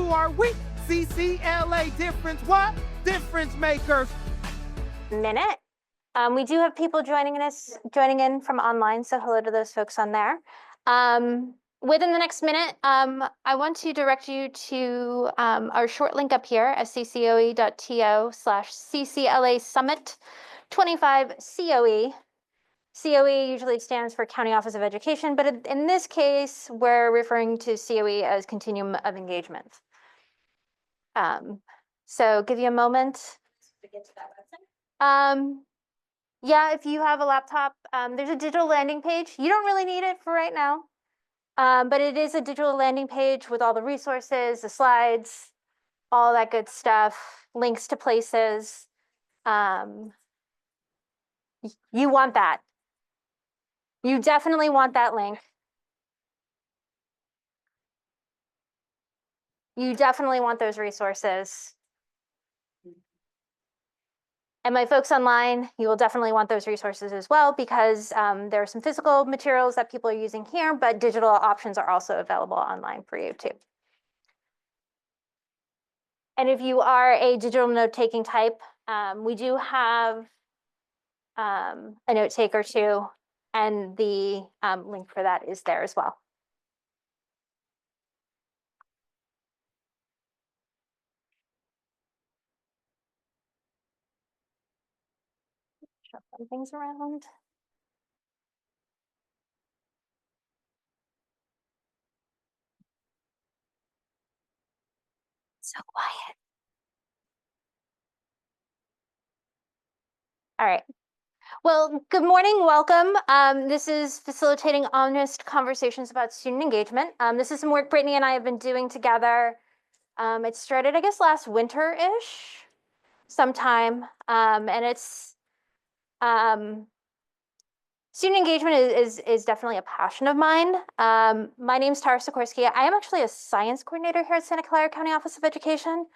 who are we? CCLA difference what? Difference makers. Minute. We do have people joining in from online, so hello to those folks on there. Within the next minute, I want to direct you to our short link up here at ccoe.to/CCLA Summit 25 COE. COE usually stands for County Office of Education, but in this case, we're referring to COE as Continuum of Engagement. So give you a moment to get to that website. Yeah, if you have a laptop, there's a digital landing page. You don't really need it for right now, but it is a digital landing page with all the resources, the slides, all that good stuff, links to places. You want that. You definitely want that link. You definitely want those resources. And my folks online, you will definitely want those resources as well, because there are some physical materials that people are using here, but digital options are also available online for you too. And if you are a digital note-taking type, we do have a note taker too, and the link for that is there as well. Shuffling things around. So quiet. All right. Well, good morning, welcome. This is Facilitating Honest Conversations about Student Engagement. This is some work Brittney and I have been doing together. It started, I guess, last winter-ish sometime, and it's student engagement is definitely a passion of mine. My name's Sikorski. I am actually a science coordinator here at Santa Clara County Office of Education.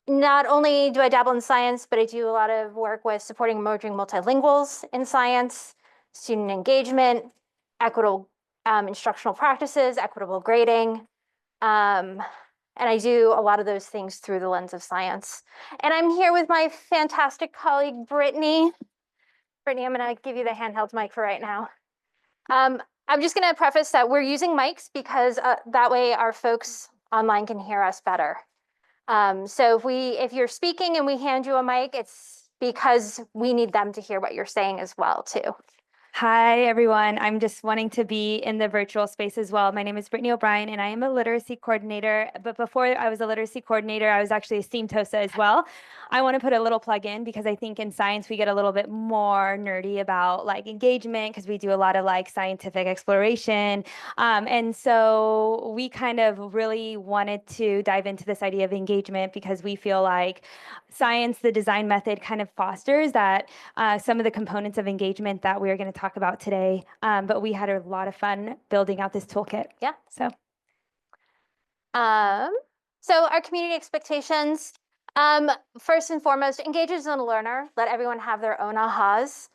Not only do I dabble in science, but I do a lot of work with supporting emerging multilinguals in science, student engagement, equitable instructional practices, equitable grading. And I do a lot of those things through the lens of science. And I'm here with my fantastic colleague, Brittney. Brittney, I'm gonna give you the handheld mic for right now. I'm just gonna preface that we're using mics because that way our folks online can hear us better. So if you're speaking and we hand you a mic, it's because we need them to hear what you're saying as well too. Hi, everyone. I'm just wanting to be in the virtual space as well. My name is Brittney O'Brien, and I am a literacy coordinator. But before I was a literacy coordinator, I was actually a STEAM TOSA as well. I want to put a little plug in because I think in science, we get a little bit more nerdy about like engagement because we do a lot of like scientific exploration. And so we kind of really wanted to dive into this idea of engagement because we feel like science, the design method kind of fosters that some of the components of engagement that we're going to talk about today, but we had a lot of fun building out this toolkit. Yeah. So our community expectations, first and foremost, engage as a learner, let everyone have their own ahas,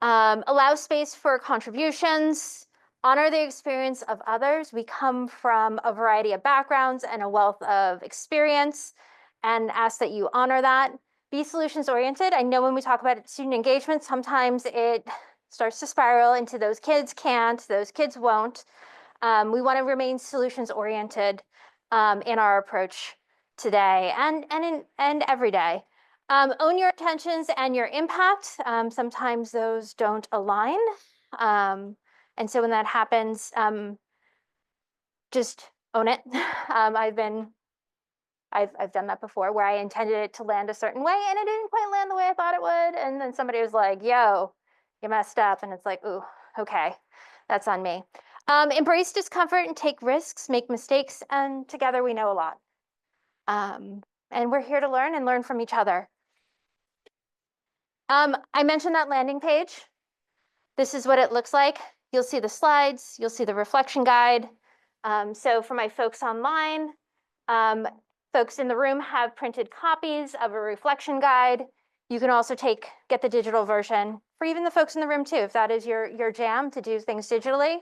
allow space for contributions, honor the experience of others. We come from a variety of backgrounds and a wealth of experience, and ask that you honor that. Be solutions oriented. I know when we talk about student engagement, sometimes it starts to spiral into those kids can't, those kids won't. We want to remain solutions oriented in our approach today and every day. Own your intentions and your impact. Sometimes those don't align. And so when that happens, just own it. I've done that before where I intended it to land a certain way and it didn't quite land the way I thought it would. And then somebody was like, yo, you messed up. And it's like, ooh, okay, that's on me. Embrace discomfort and take risks, make mistakes, and together we know a lot. And we're here to learn and learn from each other. I mentioned that landing page. This is what it looks like. You'll see the slides, you'll see the reflection guide. So for my folks online, folks in the room have printed copies of a reflection guide. You can also get the digital version for even the folks in the room too. If that is your jam to do things digitally,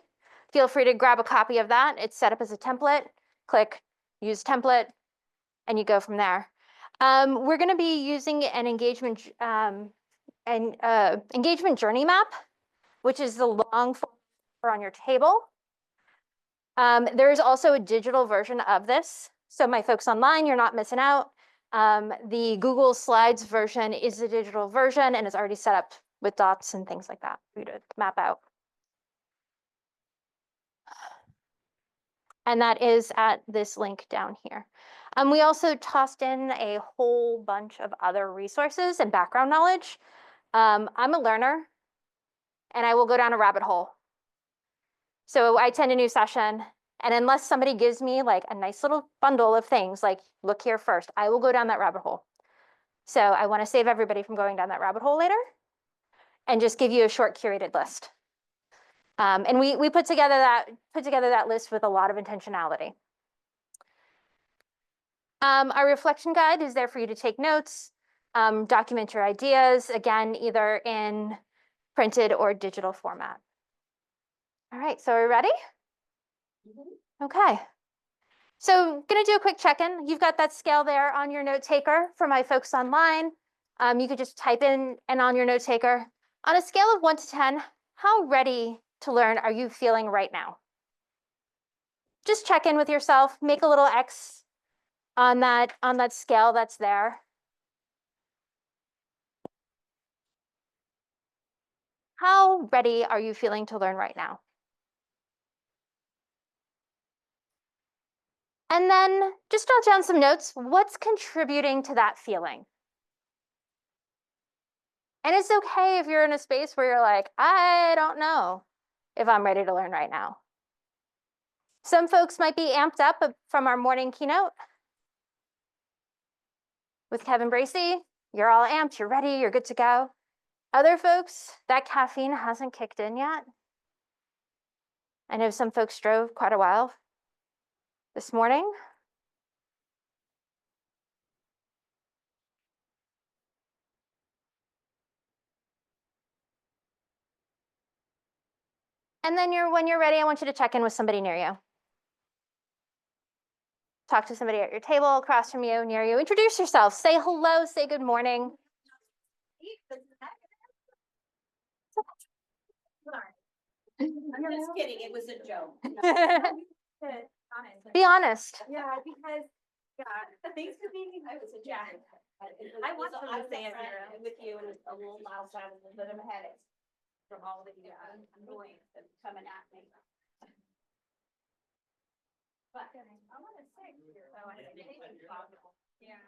feel free to grab a copy of that. It's set up as a template. Click use template, and you go from there. We're going to be using an engagement journey map, which is the long form on your table. There is also a digital version of this. So my folks online, you're not missing out. The Google Slides version is the digital version, and it's already set up with dots and things like that for you to map out. And that is at this link down here. We also tossed in a whole bunch of other resources and background knowledge. I'm a learner, and I will go down a rabbit hole. So I attend a new session, and unless somebody gives me like a nice little bundle of things, like look here first, I will go down that rabbit hole. So I want to save everybody from going down that rabbit hole later and just give you a short curated list. And we put together that list with a lot of intentionality. Our reflection guide is there for you to take notes, document your ideas, again, either in printed or digital format. All right, so are we ready? Okay. So gonna do a quick check-in. You've got that scale there on your note taker. For my folks online, you could just type in and on your note taker. On a scale of 1 to 10, how ready to learn are you feeling right now? Just check in with yourself, make a little X on that scale that's there. How ready are you feeling to learn right now? And then just jot down some notes. What's contributing to that feeling? And it's okay if you're in a space where you're like, I don't know if I'm ready to learn right now. Some folks might be amped up from our morning keynote with Kevin Bracey. You're all amped, you're ready, you're good to go. Other folks, that caffeine hasn't kicked in yet. I know some folks drove quite a while this morning. And then when you're ready, I want you to check in with somebody near you. Talk to somebody at your table, across from you, near you. Introduce yourself. Say hello, say good morning. I'm just kidding, it was a joke. Be honest. Yeah, because, thanks for being, I was a joke. I was with you and a little loud, so I was a little bit of a headache from all the noise that's coming at me. But I want to say, so I think it's possible. Yeah.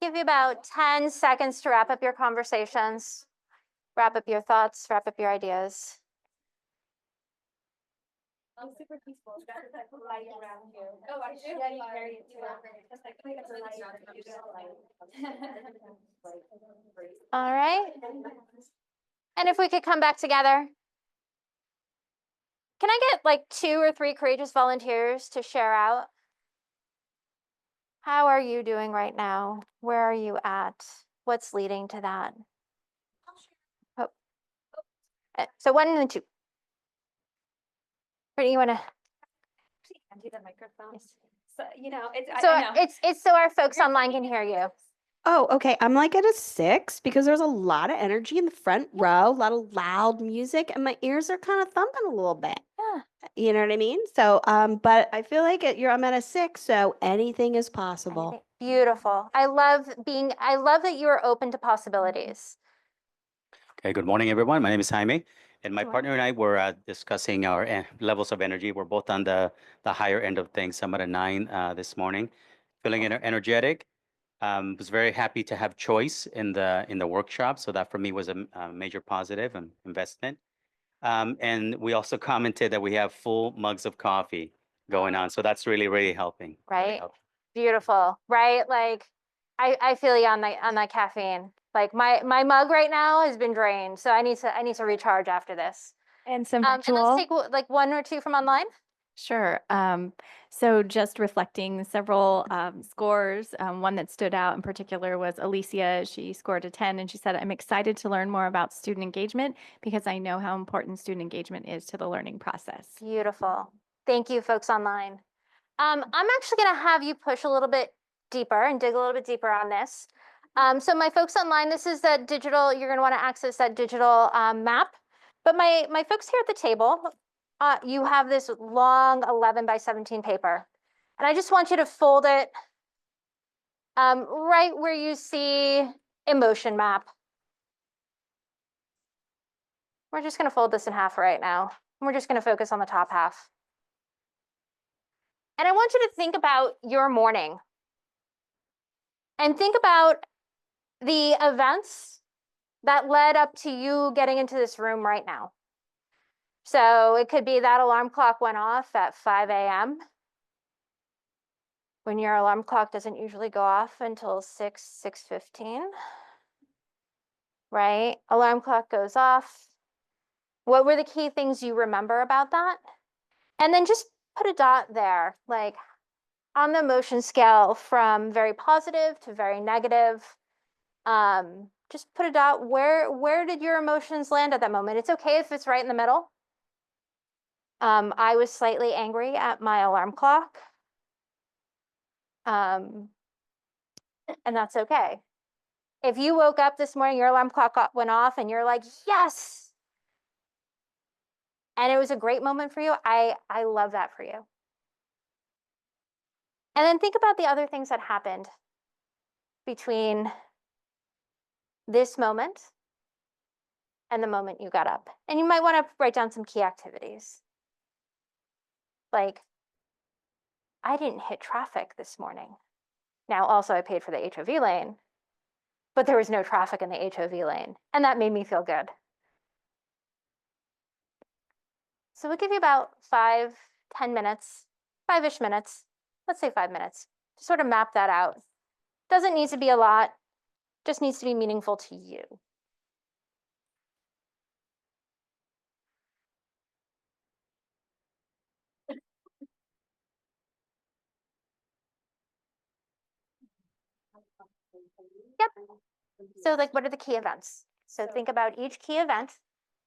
Give you about 10 seconds to wrap up your conversations, wrap up your thoughts, wrap up your ideas. I'm super peaceful. That's like light around you. Oh, I should. Yeah, you carry it too. All right. And if we could come back together. Can I get like 2 or 3 courageous volunteers to share out? How are you doing right now? Where are you at? What's leading to that? Oh. So 1 and 2. Brittney, you want to? Do the microphone. So, it's So I know. it's so our folks online can hear you. Oh, okay. I'm like at a 6 because there's a lot of energy in the front row, a lot of loud music, and my ears are kind of thumping a little bit. Yeah. Yeah. You know what I mean? So, but I feel like I'm at a 6, so anything is possible. Beautiful. I love that you are open to possibilities. Okay, good morning, everyone. My name is Jaime, and my Good morning. partner and I were discussing our levels of energy. We're both on the higher end of things. I'm at a 9 this morning, feeling energetic. Was very happy to have choice in the workshop, so that for me was a major positive and investment. And we also commented that we have full mugs of coffee going on, so that's really helping. Really Right? helping. Beautiful, right? Like I feel you on that caffeine. Like my mug right now has been drained, so I need to recharge after this. And some And virtual. let's take like one or two from online. Sure. So just reflecting several scores, one that stood out in particular was Alicia. She scored a 10 and she said, I'm excited to learn more about student engagement because I know how important student engagement is to the learning process. Beautiful. Thank you, folks online. I'm actually going to have you push a little bit deeper and dig a little bit deeper on this. So my folks online, this is that digital, you're going to want to access that digital map. But my folks here at the table, you have this long 11 by 17 paper. And I just want you to fold it right where you see emotion map. We're just going to fold this in half right now. We're just going to focus on the top half. And I want you to think about your morning. And think about the events that led up to you getting into this room right now. So it could be that alarm clock went off at 5 a.m. when your alarm clock doesn't usually go off until 6:15, right? Alarm clock goes off. What were the key things you remember about that? And then just put a dot there, like on the emotion scale from very positive to very negative. Just put a dot. Where did your emotions land at that moment? It's okay if it's right in the middle. I was slightly angry at my alarm clock. And that's okay. If you woke up this morning, your alarm clock went off and you're like, yes. And it was a great moment for you. I love that for you. And then think about the other things that happened between this moment and the moment you got up. And you might want to write down some key activities. Like, I didn't hit traffic this morning. Now, also, I paid for the HOV lane, but there was no traffic in the HOV lane, and that made me feel good. So we'll give you about 5-10 minutes, 5-ish minutes, let's say 5 minutes, to sort of map that out. Doesn't need to be a lot, just needs to be meaningful to you. Yep. So like, what are the key events? So think about each key event.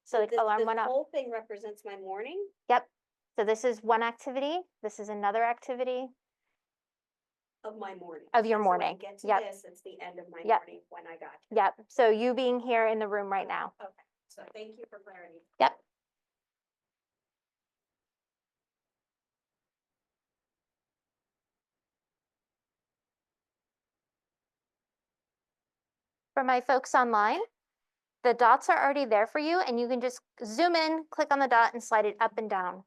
So like alarm went off. The whole thing represents my morning? Yep. So this is one activity. This is another activity. Of my morning. Of your So morning. when I get to Yep. this, it's the end of my Yep. morning when I got here. Yep. So you being here in the room right now. Okay, so thank you for clarity. Yep. For my folks online, the dots are already there for you, and you can just zoom in, click on the dot, and slide it up and down.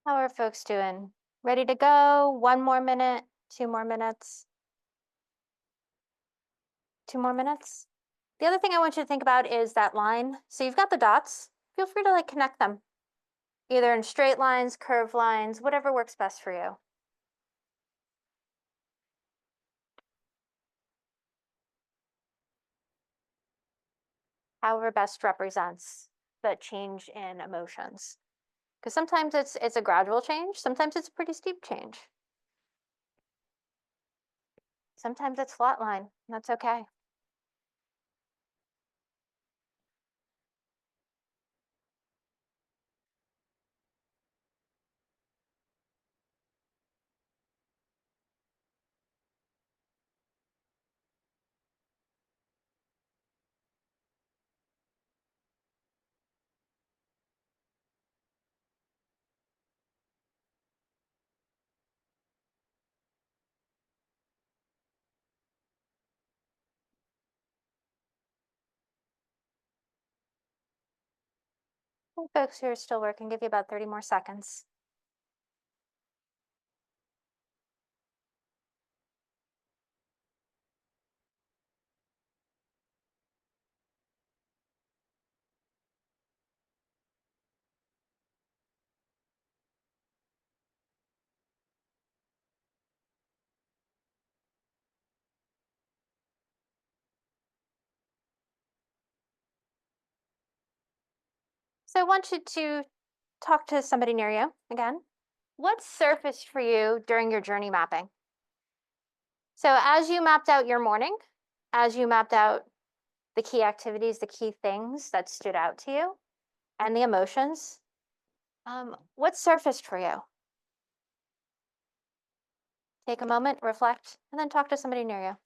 How are folks doing? Ready to go? 1 more minute, 2 more minutes? 2 more minutes? The other thing I want you to think about is that line. So you've got the dots. Feel free to like connect them, either in straight lines, curved lines, whatever works best for you. However best represents the change in emotions. Because sometimes it's a gradual change, sometimes it's a pretty steep change. Sometimes it's flatline, and that's okay. Folks who are still working, give you about 30 more seconds. So I want you to talk to somebody near you again. What surfaced for you during your journey mapping? So as you mapped out your morning, as you mapped out the key activities, the key things that stood out to you, and the emotions, what surfaced for you? Take a moment, reflect, and then talk to somebody near you.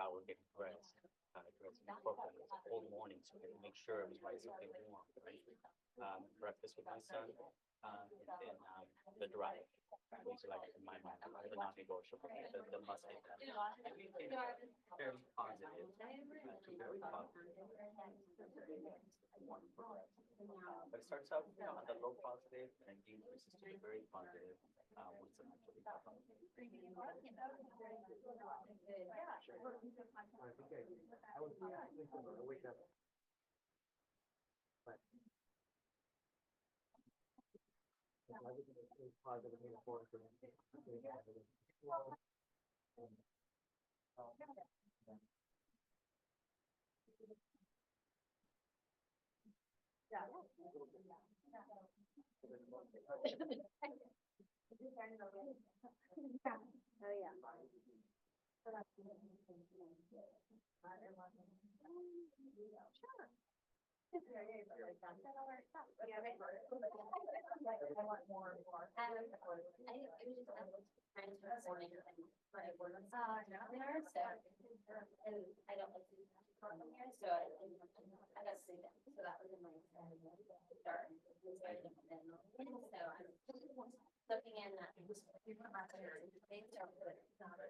We're getting dressed. Dressed appropriately. It's a cold morning, so I had to make sure I was wearing something warm. Right? Breakfast with my son, and the drive. These are like my the non-negotiable, the must-have. Very positive. Very positive. But it starts out, on the low positive and increases to the very positive once a month.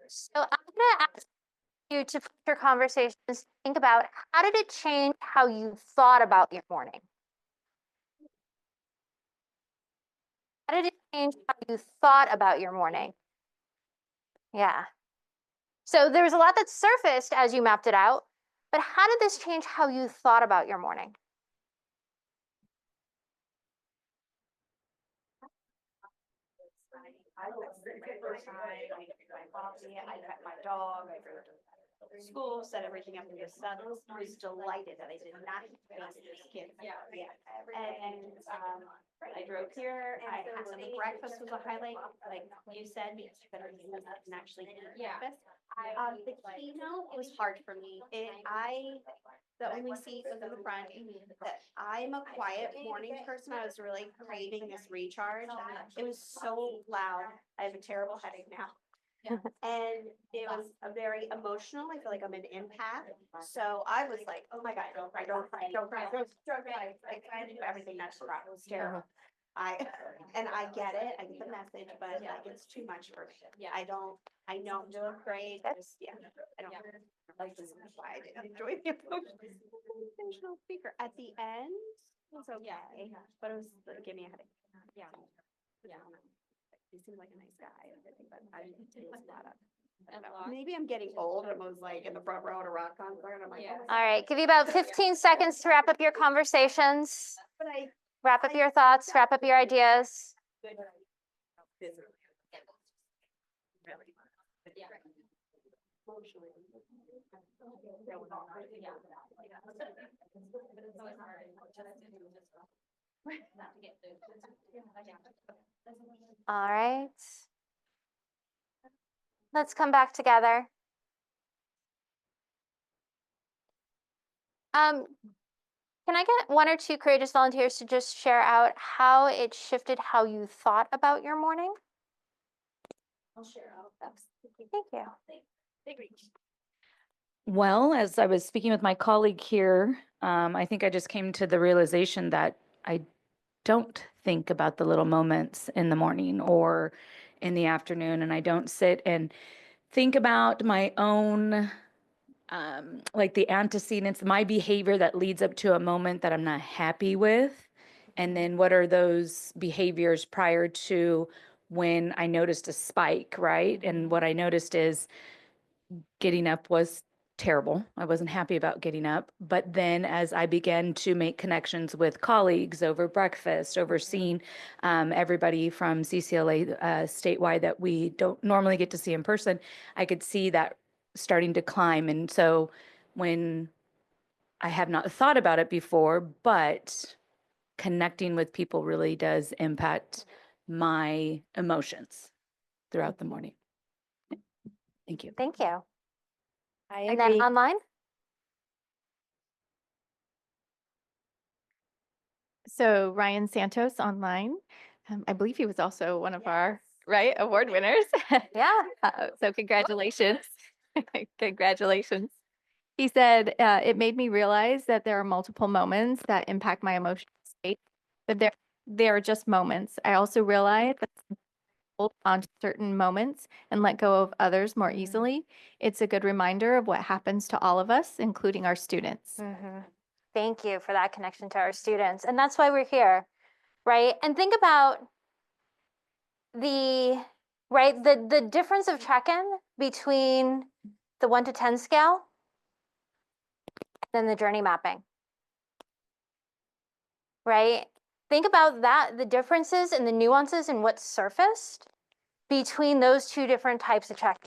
So I'm gonna ask you to put your conversations, think about how did it change how you thought about your morning? How did it change how you thought about your morning? Yeah. So there was a lot that surfaced as you mapped it out, but how did this change how you thought about your morning? I was the first time, I drank my coffee, I pet my dog, I drove to school, set everything up for the son. I was delighted that I did not face this kid. Yeah. And, I drove here, I had some breakfast was a highlight, like you said, because you better do that and actually eat breakfast. The keynote was hard for me. The only seat was in the front. That I'm a quiet morning person. I was really craving this recharge. It was so loud. I have a terrible headache now. And it was a very emotional. I feel like I'm an empath. So I was like, oh my God, don't cry, don't cry, don't cry, don't cry. I tried to do everything not to cry. It was terrible. I get it. I get the message, but like it's too much for me. I know I'm doing great. I don't like this is why I didn't enjoy the emotional speaker. At the end, it was okay, but it gave me a headache. Yeah. He seems like a nice guy, and everything, but I didn't take a lot of. I don't know. Maybe I'm getting old and was like in the front row at a rock concert. And I'm like, oh my All right, give you about 15 seconds to wrap up your conversations, God. But wrap up your thoughts, wrap up your ideas. All right. Let's come back together. Can I get one or two courageous volunteers to just share out how it shifted how you thought about your morning? I'll share out. Thank you. Big reach. Well, as I was speaking with my colleague here, I think I just came to the realization that I don't think about the little moments in the morning or in the afternoon, and I don't sit and think about my own, like the antecedents, my behavior that leads up to a moment that I'm not happy with. And then what are those behaviors prior to when I noticed a spike, right? And what I noticed is getting up was terrible. I wasn't happy about getting up. But then as I began to make connections with colleagues over breakfast, over seeing everybody from CCLA statewide that we don't normally get to see in person, I could see that starting to climb. And so when I have not thought about it before, but connecting with people really does impact my emotions throughout the morning. Thank you. Thank you. I And then agree. online? So Ryan Santos online, I believe he was also one of our award winners. Yeah. So congratulations. Congratulations. He said, it made me realize that there are multiple moments that impact my emotional state, but they are just moments. I also realized that hold on to certain moments and let go of others more easily. It's a good reminder of what happens to all of us, including our students. Thank you for that connection to our students. And that's why we're here, right? And think about the difference of check-in between the 1 to 10 scale than the journey mapping, right? Think about that, the differences and the nuances in what's surfaced between those two different types of check-ins.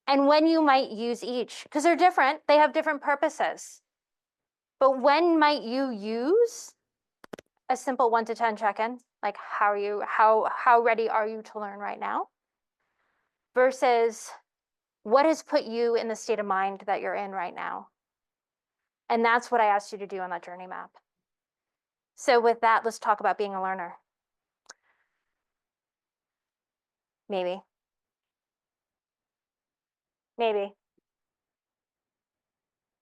And when you might use each, because they're different, they have different purposes. But when might you use a simple 1 to 10 check-in? Like how ready are you to learn right now? Versus what has put you in the state of mind that you're in right now? And that's what I asked you to do on that journey map. So with that, let's talk about being a learner. Maybe. Maybe.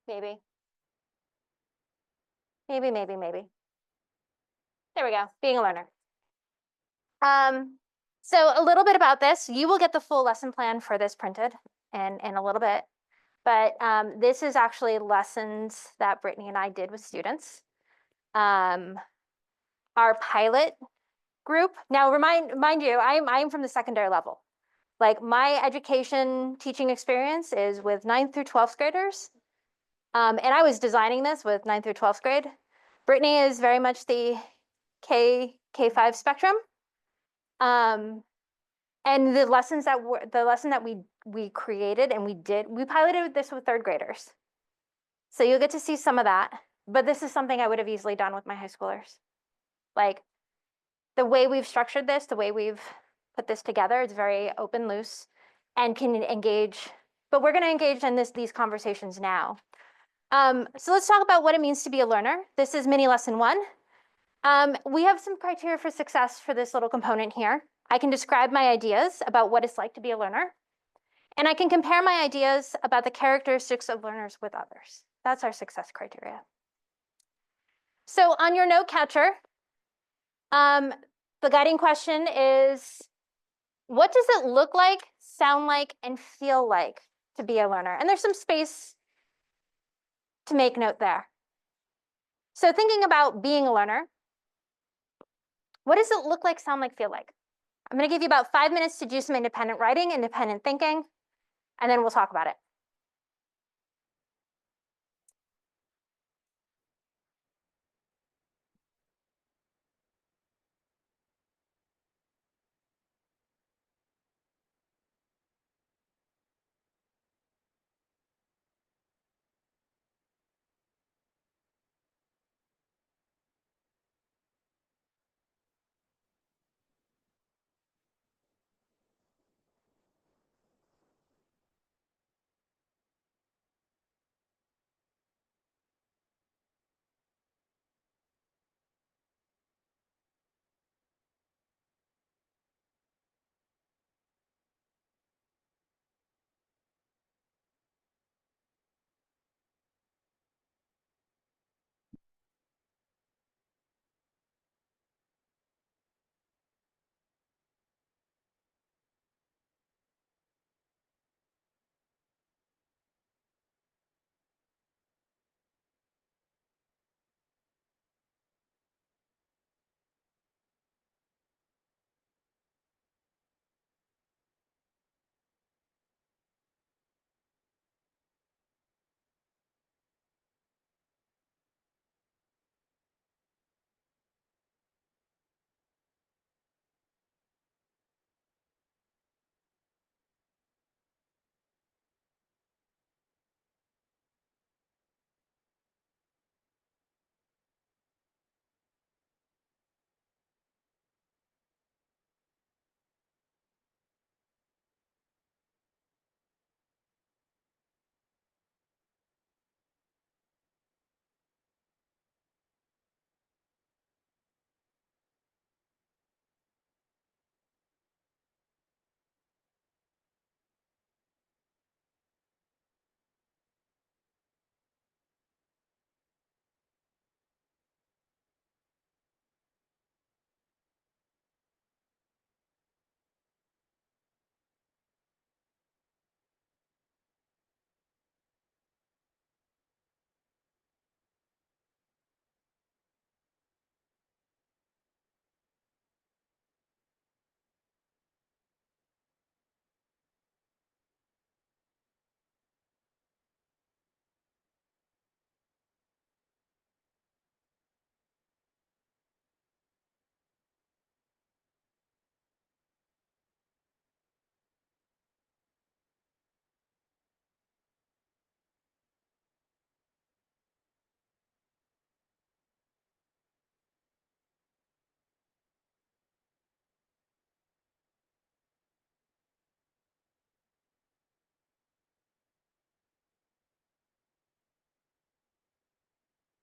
Maybe. Maybe, maybe, maybe. There we go, being a learner. So a little bit about this. You will get the full lesson plan for this printed in a little bit. But this is actually lessons that Brittney and I did with students. Our pilot group. Now, mind you, I'm from the secondary level. Like my education teaching experience is with 9th through 12th graders. And I was designing this with 9th through 12th grade. Brittney is very much the K5 spectrum. And the lessons that the lesson that we created and we piloted this with third graders. So you'll get to see some of that, but this is something I would have easily done with my high schoolers. Like the way we've structured this, the way we've put this together, it's very open, loose, and can engage, but we're gonna engage in these conversations now. So let's talk about what it means to be a learner. This is mini lesson 1. We have some criteria for success for this little component here. I can describe my ideas about what it's like to be a learner, and I can compare my ideas about the characteristics of learners with others. That's our success criteria. So on your note catcher, the guiding question is, what does it look like, sound like, and feel like to be a learner? And there's some space to make note there. So thinking about being a learner, what does it look like, sound like, feel like? I'm going to give you about 5 minutes to do some independent writing, independent thinking, and then we'll talk about it.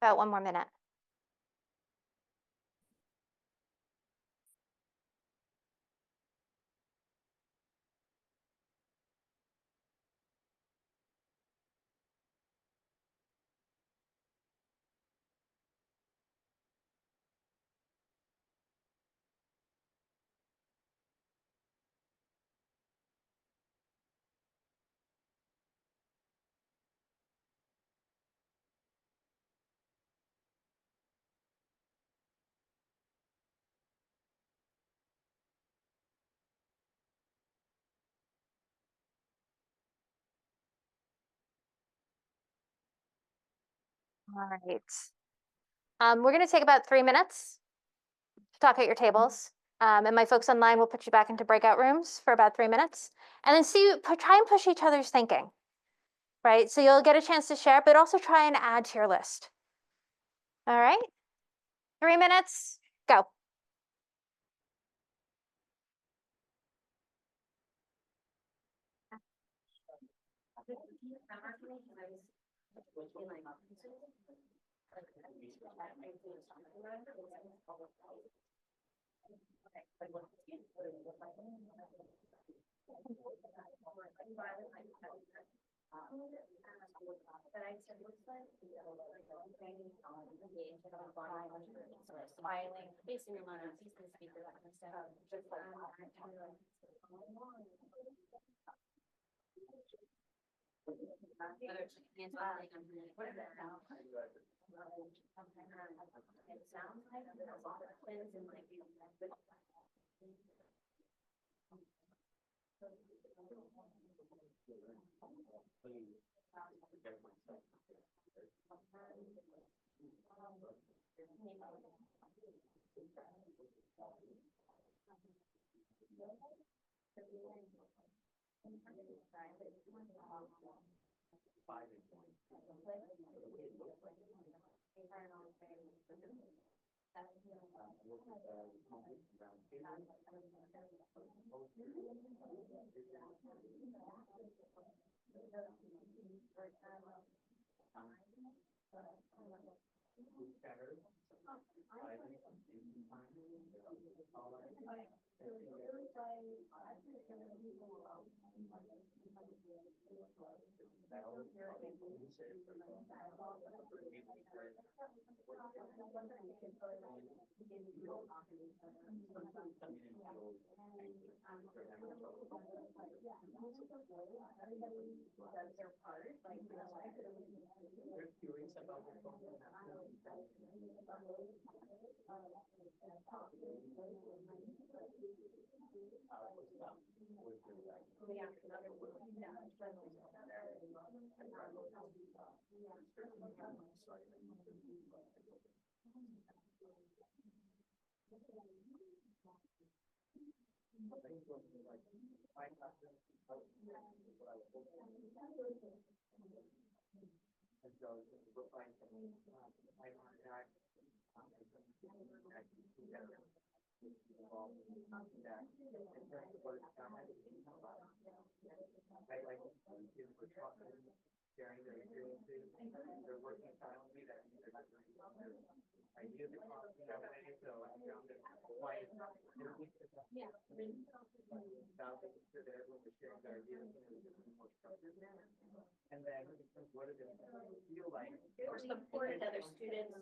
About 1 more minute. All right. We're going to take about 3 minutes to talk at your tables. And my folks online will put you back into breakout rooms for about 3 minutes. And then try and push each other's thinking, right? So you'll get a chance to share, but also try and add to your list. All right, 3 minutes, go.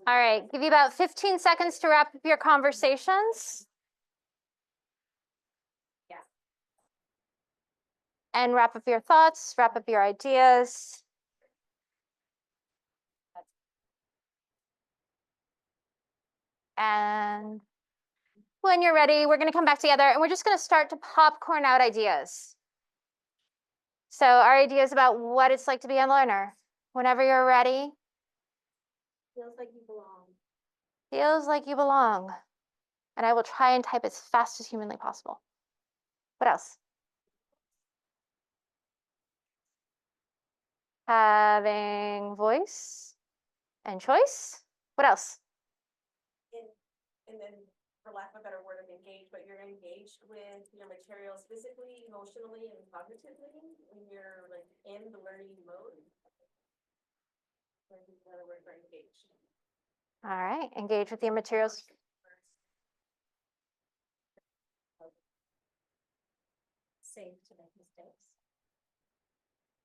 All right, give you about 15 seconds to wrap up your conversations. And wrap up your thoughts, wrap up your ideas. And when you're ready, we're going to come back together and we're just going to start to popcorn out ideas. So our ideas about what it's like to be a learner. Whenever you're ready. Feels like you belong. Feels like you belong. And I will try and type as fast as humanly possible. What else? Having voice and choice. What else? And then, for lack of a better word of engage, but you're engaged with your materials physically, emotionally, and cognitively when you're like in the learning mode. Another word for engaged. All right, engage with your materials. Safe to make mistakes.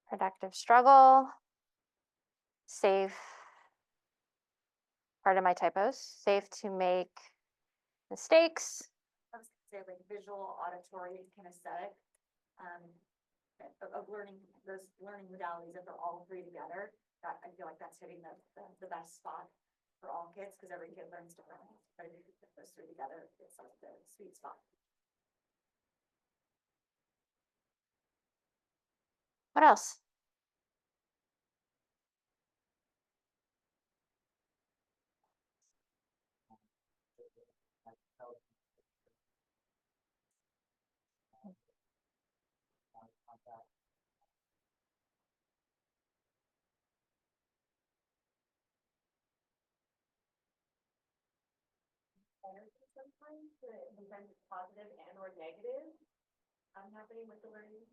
Productive struggle. Safe. Part of my typos. Safe to make mistakes. I was gonna say like visual, auditory, kinesthetic, of learning those learning modalities. If they're all three together, that I feel like that's hitting the best spot for all kids because every kid learns differently. But if you put those three together, it's like the sweet spot. What else? Sometimes it's positive and or negative happening with the learning.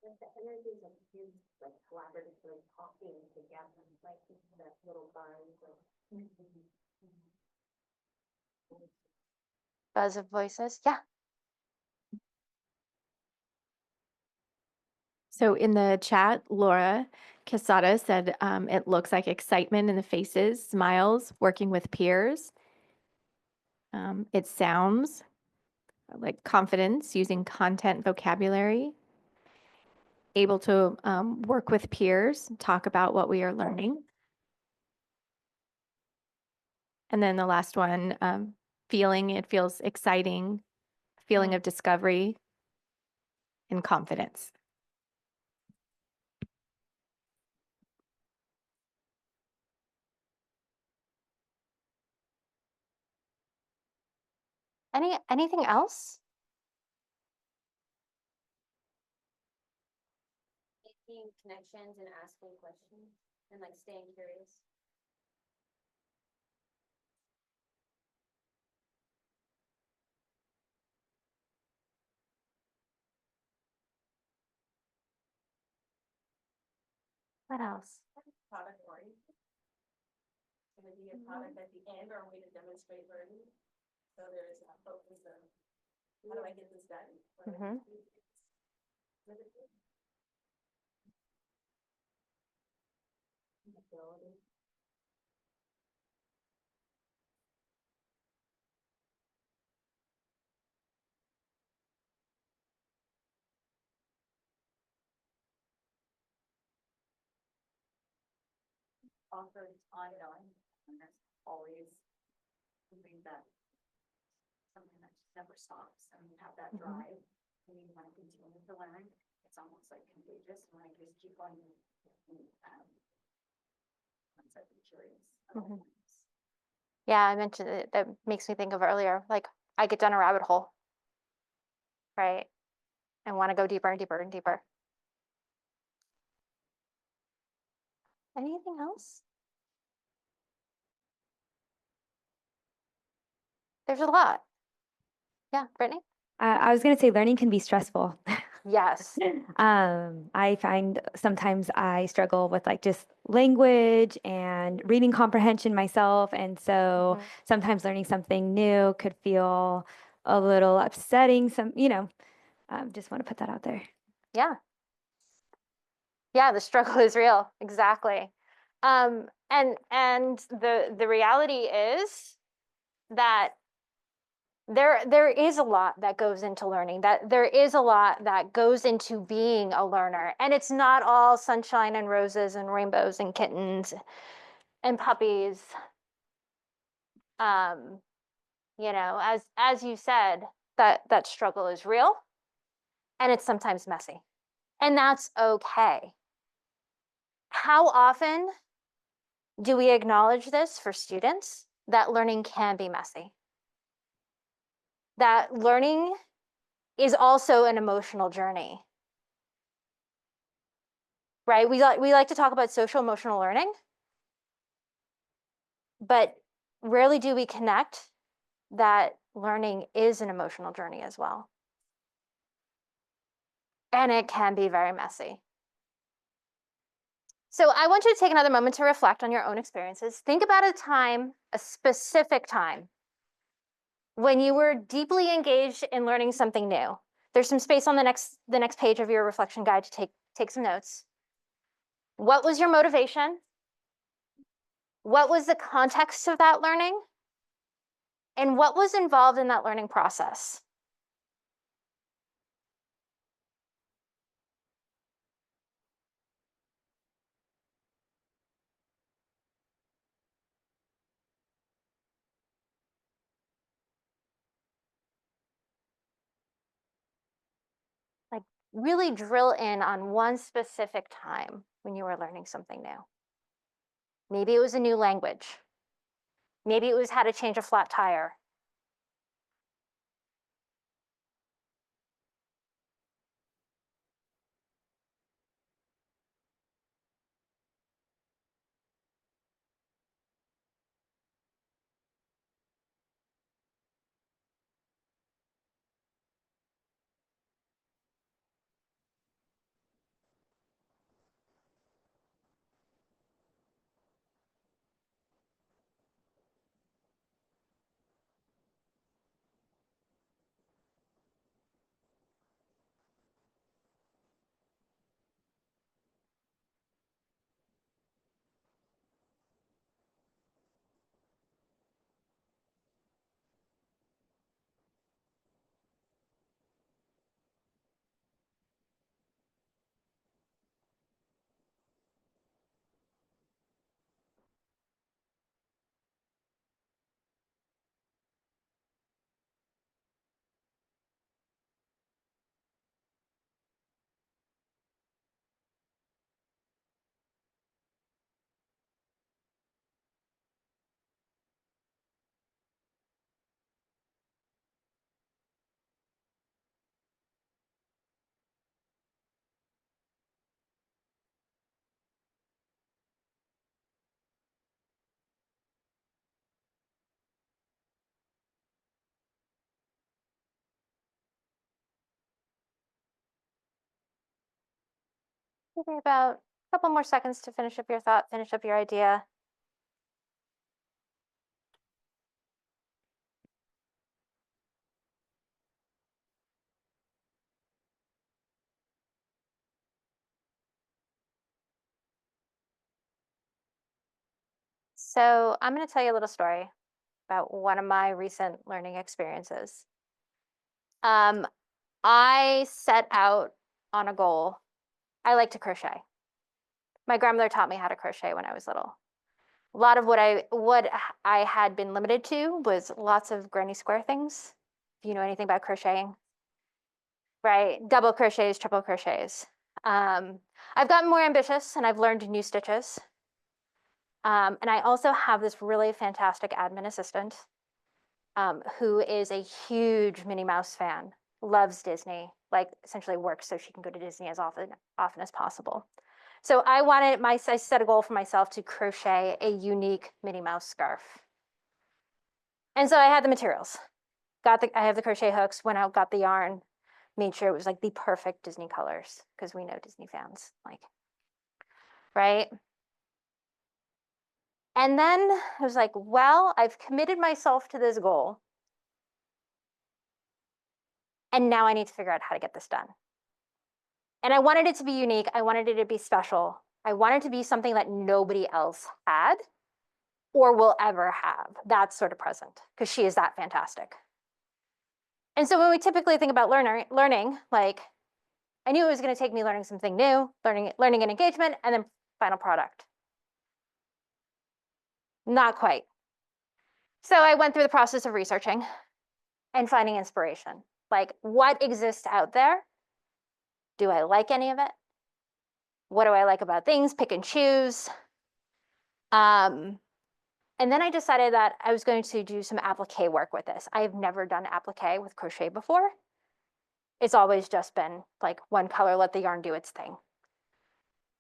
The energies of kids like collaboratively talking together, like that little buzz. Buzz of voices. Yeah. So in the chat, Laura Quesada said it looks like excitement in the faces, smiles, working with peers. It sounds like confidence, using content vocabulary, able to work with peers, talk about what we are learning. And then the last one, feeling, it feels exciting, feeling of discovery and confidence. Anything else? Making connections and asking questions and like staying curious. What else? Product oriented. Gonna be a product at the end or a way to demonstrate learning. So there's a focus of how do I get this done? Mhm. Offered ongoing, and that's always something that just never stops. And you have that drive, and you want to continue to learn. It's almost like contagious. You want to just keep on. Concept and curious. Mhm. Yeah, I mentioned it. That makes me think of earlier, like I get down a rabbit hole, right? And want to go deeper and deeper and deeper. Anything else? There's a lot. Yeah, Brittany? I was going to say learning can be stressful. Yes. I find sometimes I struggle with like just language and reading comprehension myself. And so sometimes learning something new could feel a little upsetting. Just want to put that out there. Yeah. Yeah, the struggle is real. Exactly. And the reality is that there is a lot that goes into learning, that there is a lot that goes into being a learner, and it's not all sunshine and roses and rainbows and kittens and puppies. As you said, that struggle is real and it's sometimes messy, and that's okay. How often do we acknowledge this for students, that learning can be messy, that learning is also an emotional journey, right? We like to talk about social emotional learning, but rarely do we connect that learning is an emotional journey as well. And it can be very messy. So I want you to take another moment to reflect on your own experiences. Think about a specific time when you were deeply engaged in learning something new. There's some space on the next page of your reflection guide to take some notes. What was your motivation? What was the context of that learning? And what was involved in that learning process? Like really drill in on one specific time when you were learning something new. Maybe it was a new language. Maybe it was how to change a flat tire. Give me about a couple more seconds to finish up your thought, finish up your idea. So I'm going to tell you a little story about one of my recent learning experiences. I set out on a goal. I like to crochet. My grandmother taught me how to crochet when I was little. A lot of what I had been limited to was lots of granny square things. If you know anything about crocheting, right? Double crochets, triple crochets. I've gotten more ambitious and I've learned new stitches. And I also have this really fantastic admin assistant who is a huge Minnie Mouse fan, loves Disney, like essentially works so she can go to Disney as often as possible. So I set a goal for myself to crochet a unique Minnie Mouse scarf. And so I had the materials. I have the crochet hooks, went out, got the yarn, made sure it was like the perfect Disney colors, because we know Disney fans, like, right? And then I was like, well, I've committed myself to this goal. And now I need to figure out how to get this done. And I wanted it to be unique. I wanted it to be special. I wanted it to be something that nobody else had or will ever have. That sort of present, because she is that fantastic. And so when we typically think about learning, like I knew it was going to take me learning something new, learning an engagement, and then final product. Not quite. So I went through the process of researching and finding inspiration. Like, what exists out there? Do I like any of it? What do I like about things? Pick and choose. And then I decided that I was going to do some applique work with this. I have never done applique with crochet before. It's always just been like one color, let the yarn do its thing.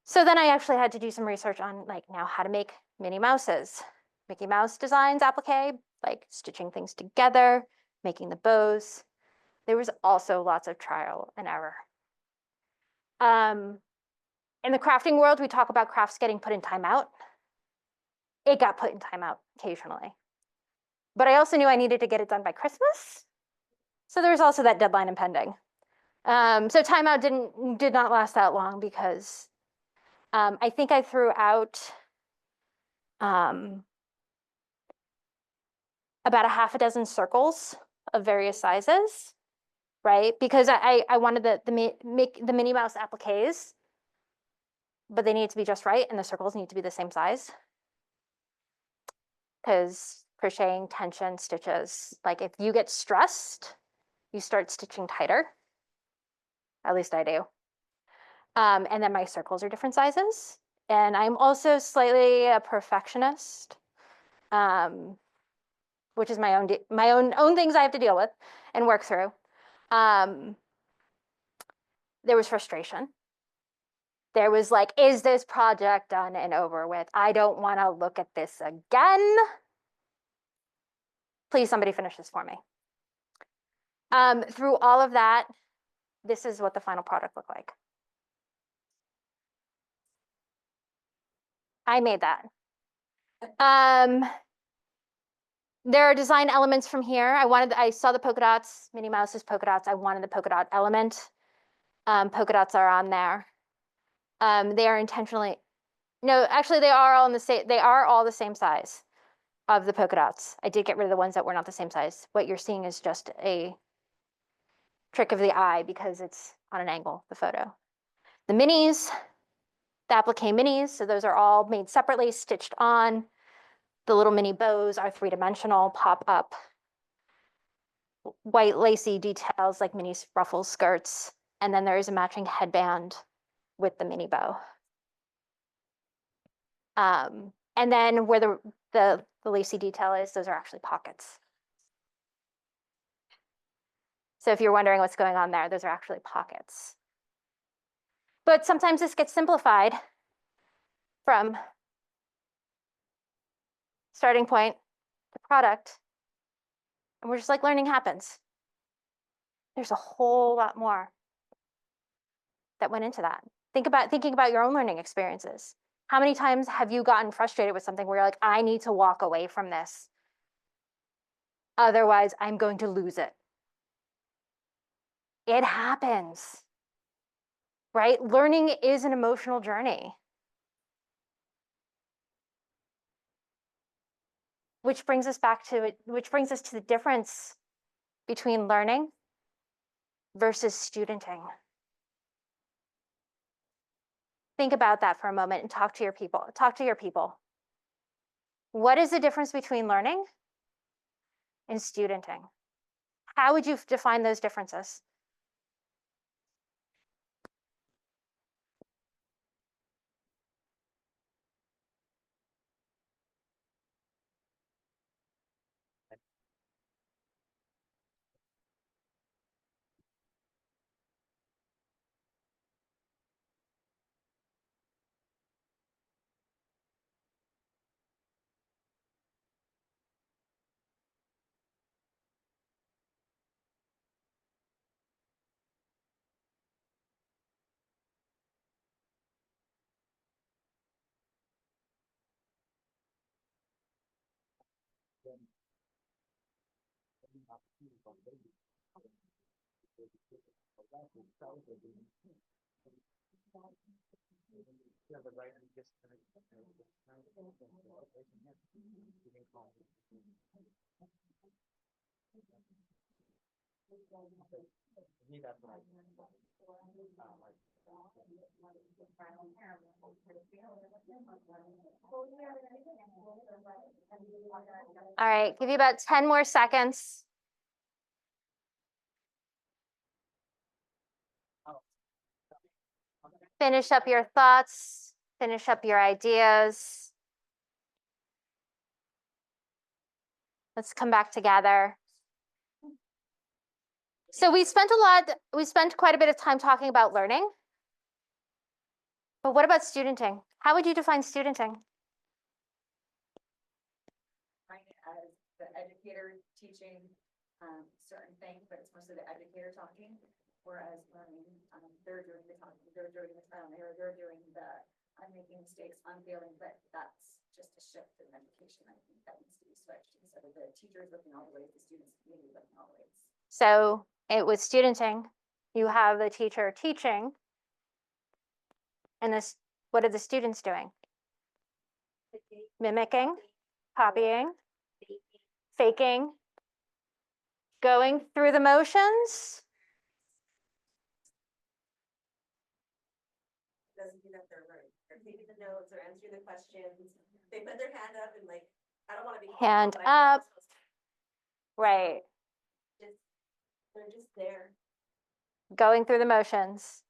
So then I actually had to do some research on like now how to make Minnie Mouses, Mickey Mouse designs applique, like stitching things together, making the bows. There was also lots of trial and error. In the crafting world, we talk about crafts getting put in timeout. It got put in timeout occasionally. But I also knew I needed to get it done by Christmas. So there was also that deadline impending. So timeout did not last that long because I think I threw out about a half a dozen circles of various sizes, right? Because I wanted make the Minnie Mouse appliques, but they need to be just right, and the circles need to be the same size. Because crocheting, tension, stitches, like if you get stressed, you start stitching tighter. At least I do. And then my circles are different sizes. And I'm also slightly a perfectionist, which is my own things I have to deal with and work through. There was frustration. There was like, is this project done and over with? I don't want to look at this again. Please, somebody finish this for me. Through all of that, this is what the final product looked like. I made that. There are design elements from here. I saw the polka dots, Minnie Mouse's polka dots. I wanted the polka dot element. Polka dots are on there. They are intentionally, no, actually they are all the same size of the polka dots. I did get rid of the ones that were not the same size. What you're seeing is just a trick of the eye because it's on an angle, the photo. The minis, the applique minis, so those are all made separately, stitched on. The little mini bows are 3-dimensional, pop up. White lacy details like mini ruffle skirts. And then there is a matching headband with the mini bow. And then where the lacy detail is, those are actually pockets. So if you're wondering what's going on there, those are actually pockets. But sometimes this gets simplified from starting point to product. And we're just like learning happens. There's a whole lot more that went into that. thinking about your own learning experiences. How many times have you gotten frustrated with something where you're like, I need to walk away from this. Otherwise, I'm going to lose it. It happens, right? Learning is an emotional journey. Which brings us to the difference between learning versus studenting. Think about that for a moment and talk to your people. What is the difference between learning and studenting? How would you define those differences? All right, give you about 10 more seconds. Finish up your thoughts, finish up your ideas. Let's come back together. So we spent quite a bit of time talking about learning. But what about studenting? How would you define studenting? As the educator teaching certain things, but it's mostly the educator talking. Whereas learning, they're doing the talking, they're doing the trial and error, they're doing the I'm making mistakes, I'm failing, but that's just a shift in education. I think that needs to be switched instead of the teachers looking all the ways, the students community looking all the ways. So with studenting, you have the teacher teaching, and what are the students doing? Mimicking, copying, faking, going through the motions. Doesn't mean that they're learning. They're taking the notes or answering the questions. They put their hand up and like, I don't want to be Hand up. Right. They're just there. Going through the motions.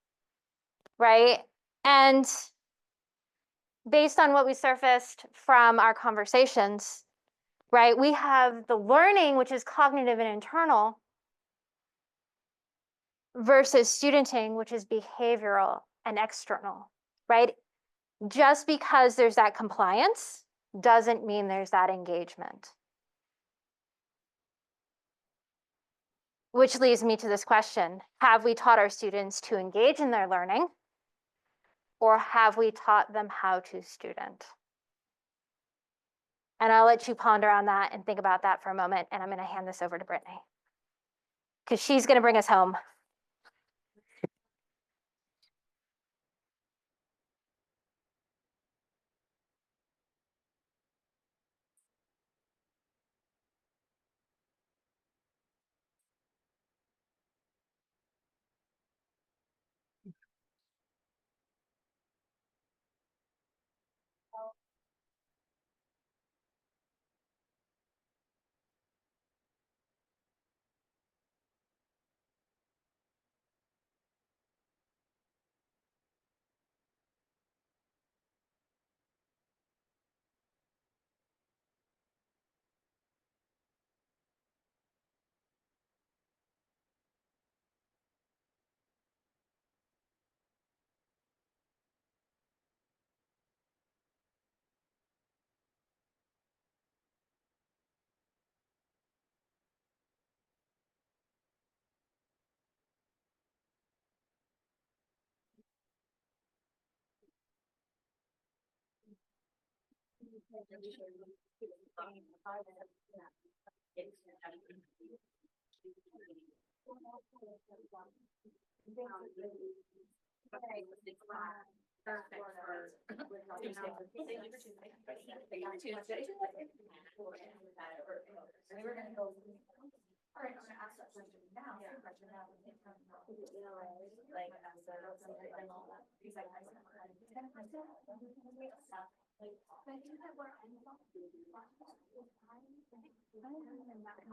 Right. And based on what we surfaced from our conversations, right, we have the learning, which is cognitive and internal, versus studenting, which is behavioral and external, right? Just because there's that compliance doesn't mean there's that engagement. Which leads me to this question: have we taught our students to engage in their learning, or have we taught them how to student? And I'll let you ponder on that and think about that for a moment, and I'm going to hand this over to Brittney, because she's going to bring us home.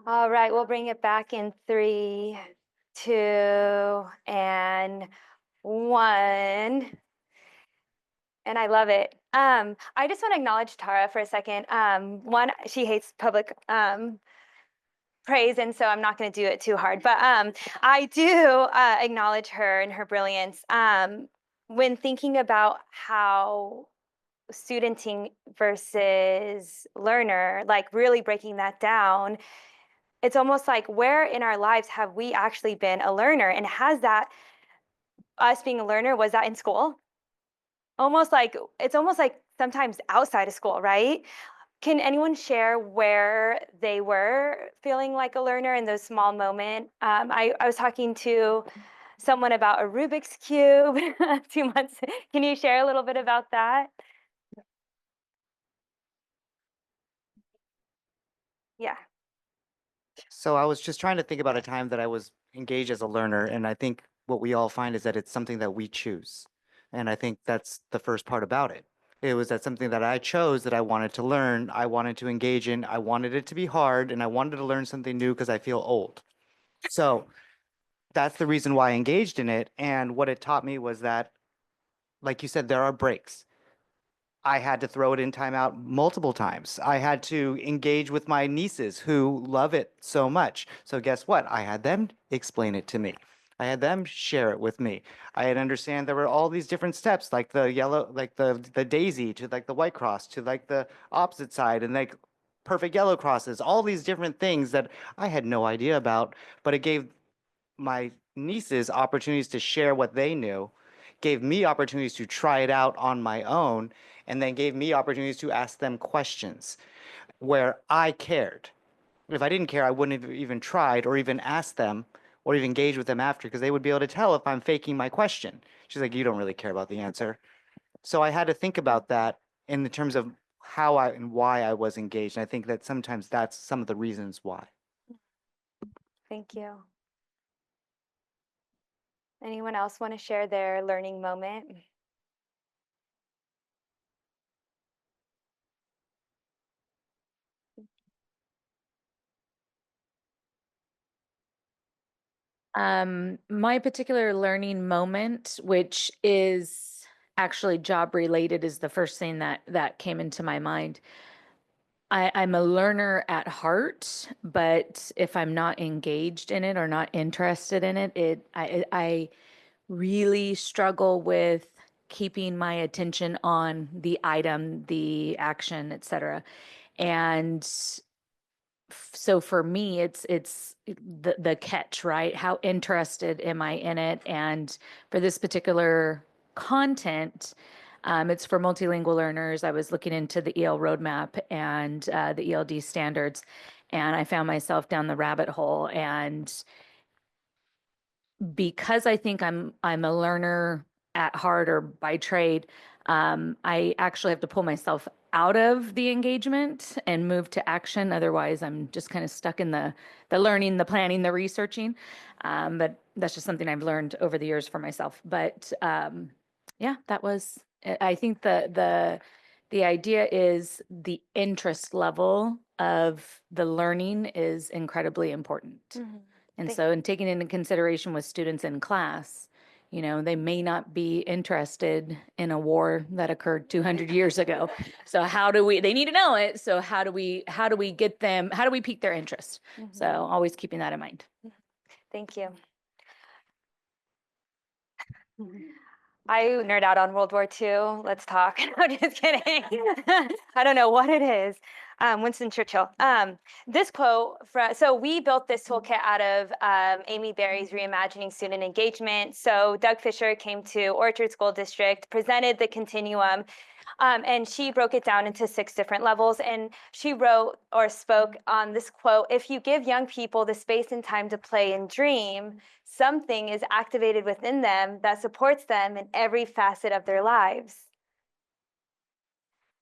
All right, we'll bring it back in 3, 2, and 1. And I love it. I just want to acknowledge Tara for a second. One, she hates public praise, and so I'm not going to do it too hard. But I do acknowledge her and her brilliance. When thinking about how studenting versus learner, like really breaking that down, it's almost like where in our lives have we actually been a learner? And has that, us being a learner, was that in school? It's almost like sometimes outside of school, right? Can anyone share where they were feeling like a learner in those small moments? I was talking to someone about a Rubik's Cube 2 months. Can you share a little bit about that? Yeah. So I was just trying to think about a time that I was engaged as a learner, and I think what we all find is that it's something that we choose. And I think that's the first part about it. It was that something that I chose that I wanted to learn, I wanted to engage in, I wanted it to be hard, and I wanted to learn something new because I feel old. So that's the reason why I engaged in it. And what it taught me was that, like you said, there are breaks. I had to throw it in timeout multiple times. I had to engage with my nieces who love it so much. So guess what? I had them explain it to me. I had them share it with me. I had understand there were all these different steps, like the yellow, like the daisy to like the white cross to like the opposite side and like perfect yellow crosses, all these different things that I had no idea about, but it gave my nieces opportunities to share what they knew, gave me opportunities to try it out on my own, and then gave me opportunities to ask them questions where I cared. If I didn't care, I wouldn't have even tried or even asked them or even engaged with them after because they would be able to tell if I'm faking my question. She's like, you don't really care about the answer. So I had to think about that in the terms of how I and why I was engaged. And I think that sometimes that's some of the reasons why. Thank you. Anyone else want to share their learning moment? My particular learning moment, which is actually job related, is the first thing that came into my mind. I'm a learner at heart, but if I'm not engaged in it or not interested in it, I really struggle with keeping my attention on the item, the action, etc. And so for me, it's the catch, right? How interested am I in it? And for this particular content, it's for multilingual learners. I was looking into the EL roadmap and the ELD standards, and I found myself down the rabbit hole. And because I think I'm a learner at heart or by trade, I actually have to pull myself out of the engagement and move to action. Otherwise, I'm just kind of stuck in the learning, the planning, the researching. But that's just something I've learned over the years for myself. But yeah, that was. I think the idea is the interest level of the learning is incredibly important. Mm-hmm. And so, in taking into consideration with students in class, you know, they may not be interested in a war that occurred 200 years ago. So they need to know it. So how do we get them, how do we pique their interest? Mm-hmm. So always keeping that in mind. Thank you. I nerd out on World War II. Let's talk. I'm just kidding. I don't know what it is. Winston Churchill. This quote, so we built this toolkit out of Amy Berry's Reimagining Student Engagement. So Doug Fisher came to Orchard School District, presented the Continuum, and she broke it down into 6 different levels. And she wrote or spoke on this quote: if you give young people the space and time to play and dream, something is activated within them that supports them in every facet of their lives.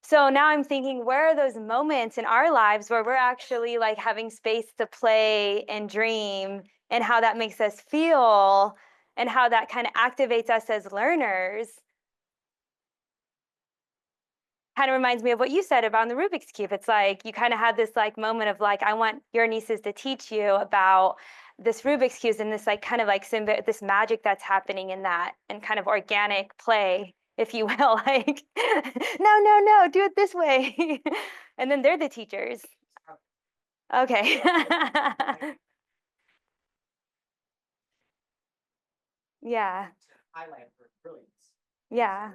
So now I'm thinking, where are those moments in our lives where we're actually like having space to play and dream, and how that makes us feel and how that kind of activates us as learners? Kind of reminds me of what you said about the Rubik's Cube. It's like you kind of had this like moment of like, I want your nieces to teach you about this Rubik's Cube and this like kind of like this magic that's happening in that, and kind of organic play, if you will, like, no, do it this way. And then they're the teachers. Okay. Yeah. Highlight for brilliance. Yeah.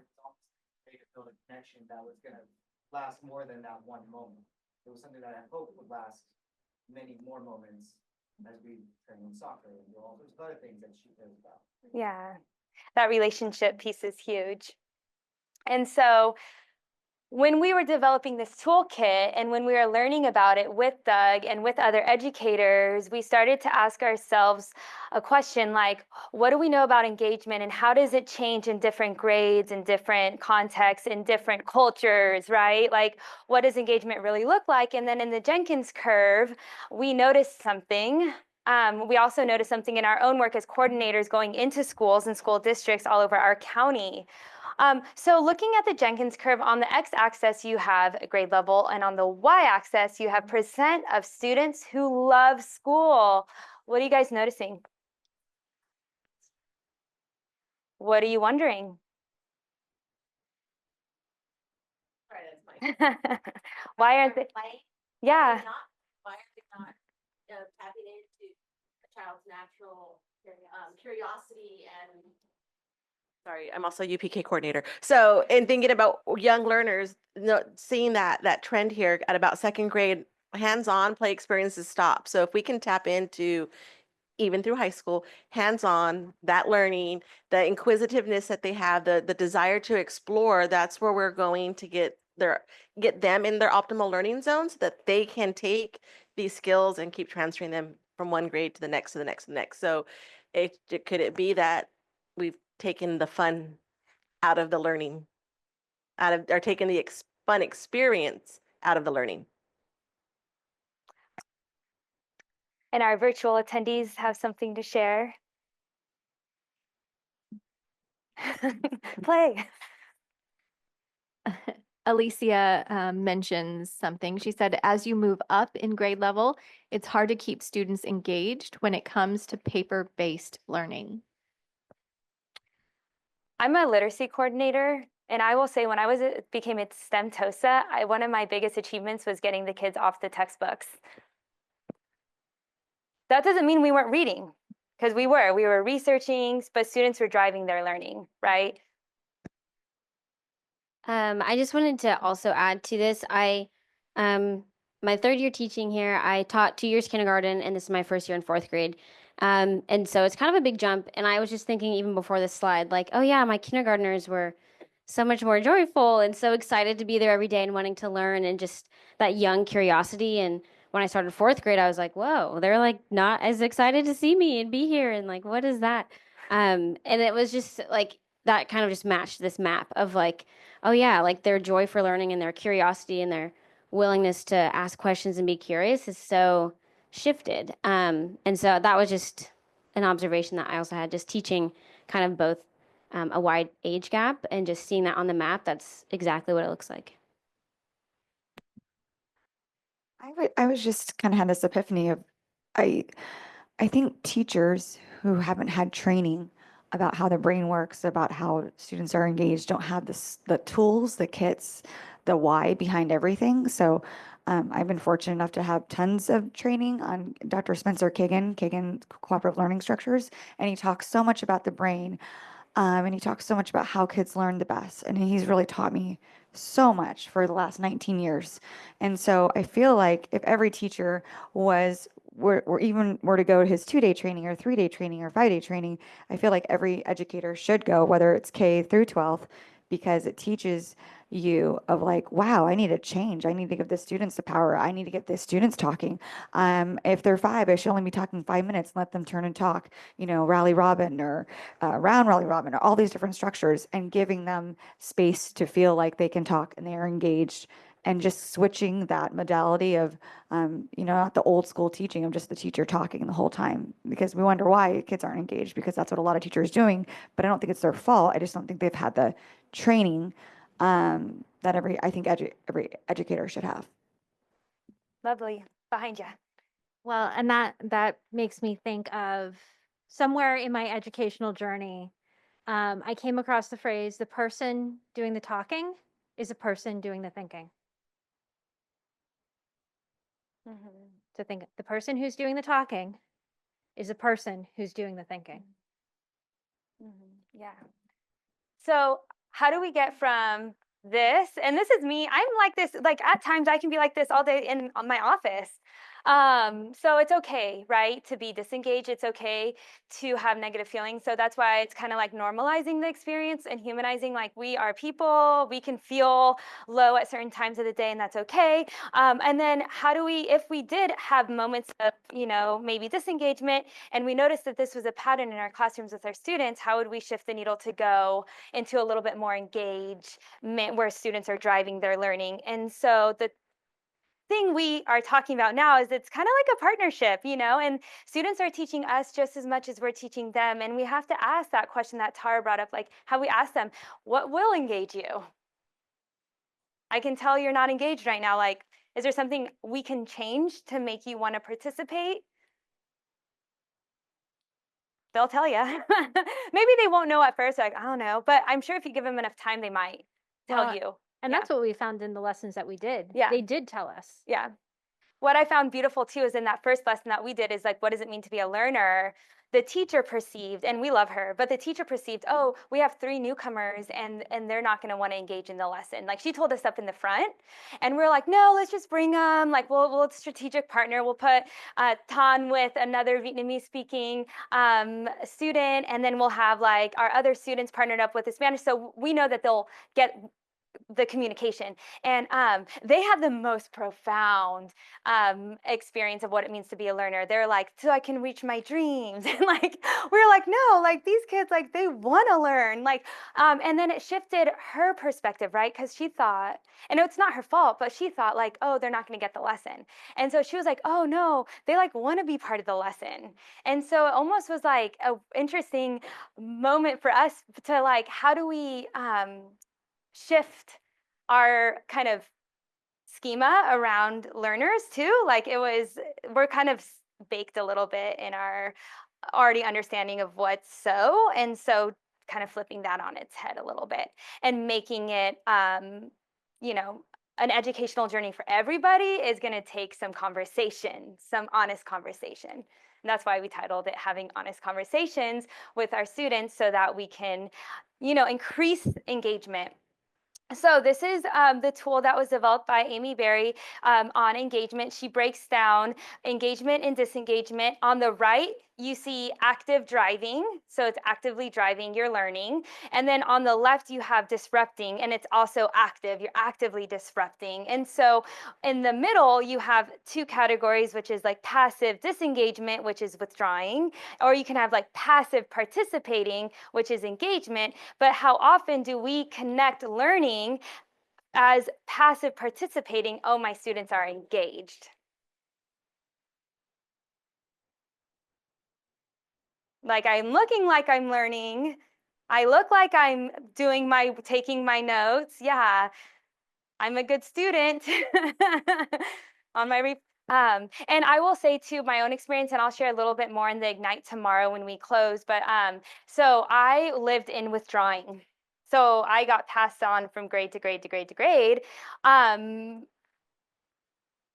They could build a connection that was gonna last more than that one moment. It was something that I hoped would last many more moments as we train in soccer and do all those other things that she knows about. Yeah. That relationship piece is huge. And so when we were developing this toolkit and when we were learning about it with Doug and with other educators, we started to ask ourselves a question like, what do we know about engagement and how does it change in different grades, in different contexts, in different cultures, right? Like, what does engagement really look like? And then in the Jenkins curve, we noticed something. We also noticed something in our own work as coordinators going into schools and school districts all over our county. So looking at the Jenkins curve, on the x-axis, you have a grade level, and on the y-axis, you have percent of students who love school. What are you guys noticing? What are you wondering? Why aren't they? Yeah. Why are they not tapping into a child's natural curiosity and Sorry, I'm also a UPK coordinator. So in thinking about young learners, seeing that trend here at about 2nd grade, hands-on play experiences stop. So if we can tap into, even through high school, hands-on, that learning, the inquisitiveness that they have, the desire to explore, that's where we're going to get them in their optimal learning zone so that they can take these skills and keep transferring them from one grade to the next, to the next, to the next. So could it be that we've taken the fun out of the learning, or taken the fun experience out of the learning? And our virtual attendees have something to share. Play. Alicia mentions something. She said, as you move up in grade level, it's hard to keep students engaged when it comes to paper-based learning. I'm a literacy coordinator, and I will say when I became a STEM TOSA, one of my biggest achievements was getting the kids off the textbooks. That doesn't mean we weren't reading, because we were researching, but students were driving their learning, right? I just wanted to also add to this. My 3rd year teaching here, I taught 2 years kindergarten, and this is my 1st year in 4th grade. And so it's kind of a big jump. And I was just thinking, even before this slide, like, oh yeah, my kindergartners were so much more joyful and so excited to be there every day and wanting to learn, and just that young curiosity. And when I started 4th grade, I was like, whoa, they're like not as excited to see me and be here. And like, what is that? And it was just like, that kind of just matched this map of like, oh yeah, like their joy for learning and their curiosity and their willingness to ask questions and be curious is so shifted. And so that was just an observation that I also had, just teaching kind of both a wide age gap and just seeing that on the map. That's exactly what it looks like. I was just kind of had this epiphany of, I think teachers who haven't had training about how the brain works, about how students are engaged, don't have the tools, the kits, the why behind everything. So I've been fortunate enough to have tons of training on Dr. Spencer Kagan Cooperative Learning Structures, and he talks so much about the brain, and he talks so much about how kids learn the best. And he's really taught me so much for the last 19 years. And so I feel like if every teacher were to go to his 2-day training or 3-day training or 5-day training, I feel like every educator should go, whether it's K through 12th, because it teaches you of like, wow, I need to change. I need to give the students the power. I need to get the students talking. If they're 5, I should only be talking 5 minutes and let them turn and talk, rally robin or round rally robin or all these different structures, and giving them space to feel like they can talk and they are engaged, and just switching that modality of, not the old school teaching of just the teacher talking the whole time, because we wonder why kids aren't engaged, because that's what a lot of teachers are doing. But I don't think it's their fault. I just don't think they've had the training that every educator should have. Lovely. Behind you. Well, and that makes me think of somewhere in my educational journey, I came across the phrase, the person doing the talking is a person doing the thinking. To think the person who's doing the talking is a person who's doing the thinking. Yeah. So how do we get from this? And this is me. I'm like this, like at times I can be like this all day in my office. So it's okay, right, to be disengaged. It's okay to have negative feelings. So that's why it's kind of like normalizing the experience and humanizing, like we are people, we can feel low at certain times of the day, and that's okay. And then how do we, if we did have moments of, maybe disengagement, and we noticed that this was a pattern in our classrooms with our students, how would we shift the needle to go into a little bit more engagement where students are driving their learning? And so the thing we are talking about now is it's kind of like a partnership, and students are teaching us just as much as we're teaching them. And we have to ask that question that Tara brought up, like how we ask them, what will engage you? I can tell you're not engaged right now. Like, is there something we can change to make you want to participate? They'll tell you. Maybe they won't know at first, like, I don't know. But I'm sure if you give them enough time, they might tell you. And Yeah. that's what we found in the lessons that we did. Yeah. They did tell us. Yeah. What I found beautiful too is in that first lesson that we did is like, what does it mean to be a learner? The teacher perceived, and we love her, but the teacher perceived, oh, we have 3 newcomers and they're not going to want to engage in the lesson. Like she told us up in the front, and we're like, no, let's just bring them. Like we'll strategic partner. We'll put Tan with another Vietnamese speaking student, and then we'll have like our other students partnered up with a Spanish. So we know that they'll get the communication. And they have the most profound experience of what it means to be a learner. They're like, so I can reach my dreams. And like, we're like, no, like these kids, like they want to learn. Like, and then it shifted her perspective, right? Because she thought, and it's not her fault, but she thought like, oh, they're not going to get the lesson. And so she was like, oh no, they like want to be part of the lesson. And so it almost was like an interesting moment for us to like, how do we shift our kind of schema around learners too? Like we're kind of baked a little bit in our already understanding of what's so, and so kind of flipping that on its head a little bit and making it, an educational journey for everybody is going to take some conversation, some honest conversation. And that's why we titled it Having Honest Conversations with Our Students, so that we can, increase engagement. So this is the tool that was developed by Amy Berry on engagement. She breaks down engagement and disengagement. On the right, you see active driving. So it's actively driving your learning. And then on the left, you have disrupting, and it's also active. You're actively disrupting. And so in the middle, you have 2 categories, which is like passive disengagement, which is withdrawing, or you can have like passive participating, which is engagement. But how often do we connect learning as passive participating? Oh, my students are engaged. Like I'm looking like I'm learning. I look like I'm taking my notes. Yeah, I'm a good student on my and I will say too, my own experience, and I'll share a little bit more in the Ignite tomorrow when we close. But so I lived in withdrawing. So I got passed on from grade to grade to grade to grade.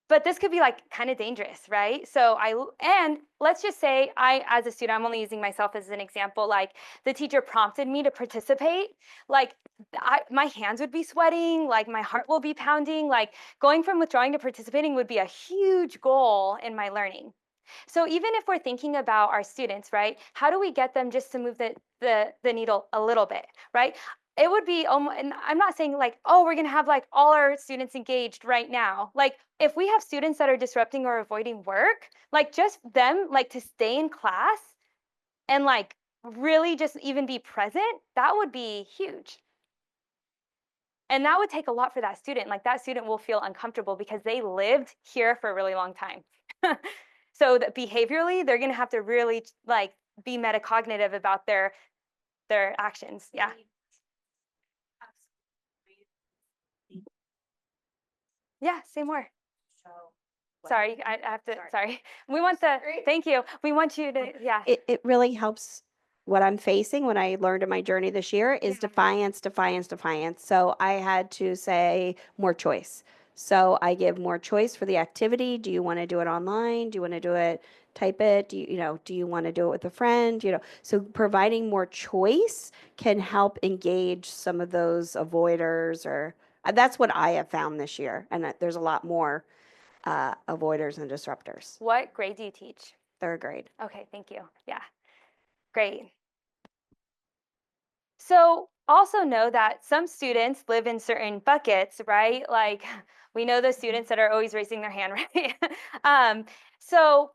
But but this could be like kind of dangerous, right? So and let's just say as a student, I'm only using myself as an example, like the teacher prompted me to participate, like my hands would be sweating, like my heart will be pounding, like going from withdrawing to participating would be a huge goal in my learning. So even if we're thinking about our students, right, how do we get them just to move the needle a little bit, right? It would be, and I'm not saying like, oh, we're going to have like all our students engaged right now. Like if we have students that are disrupting or avoiding work, like just them like to stay in class and like really just even be present, that would be huge. And that would take a lot for that student. Like that student will feel uncomfortable because they lived here for a really long time. So that behaviorally, they're going to have to really like be metacognitive about their actions. Yeah. Yeah, say more. Sorry, I have to, sorry. We want thank you. We want you to, yeah. It really helps. What I'm facing when I learned in my journey this year is defiance, defiance, defiance. So I had to say more choice. So I give more choice for the activity. Do you want to do it online? Do you want to do it, type it? Do you want to do it with a friend? So providing more choice can help engage some of those avoiders or that's what I have found this year. And there's a lot more avoiders and disruptors. What grade do you teach? 3rd grade. Okay, thank you. Yeah, great. So also know that some students live in certain buckets, right? Like we know the students that are always raising their hand, right? So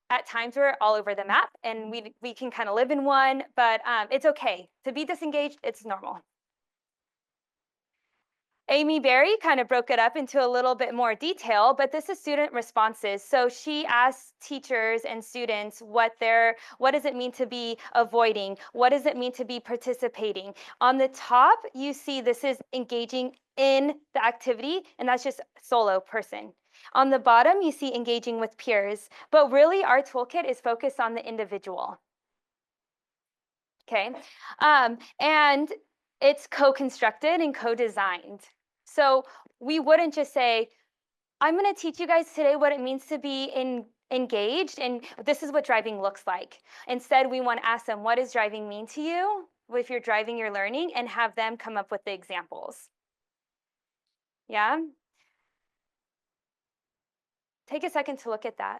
at times we're all over the map and we can kind of live in one, but it's okay. To be disengaged, it's normal. Amy Berry kind of broke it up into a little bit more detail, but this is student responses. So she asked teachers and students what does it mean to be avoiding? What does it mean to be participating? On the top, you see this is engaging in the activity, and that's just solo person. On the bottom, you see engaging with peers, but really our toolkit is focused on the individual. Okay, and it's co-constructed and co-designed. So we wouldn't just say, I'm going to teach you guys today what it means to be engaged, and this is what driving looks like. Instead, we want to ask them, what does driving mean to you if you're driving your learning, and have them come up with the examples. Yeah? Take a second to look at that.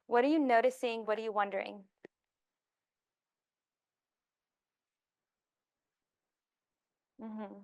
What are you noticing? What are you wondering? Mm-hmm.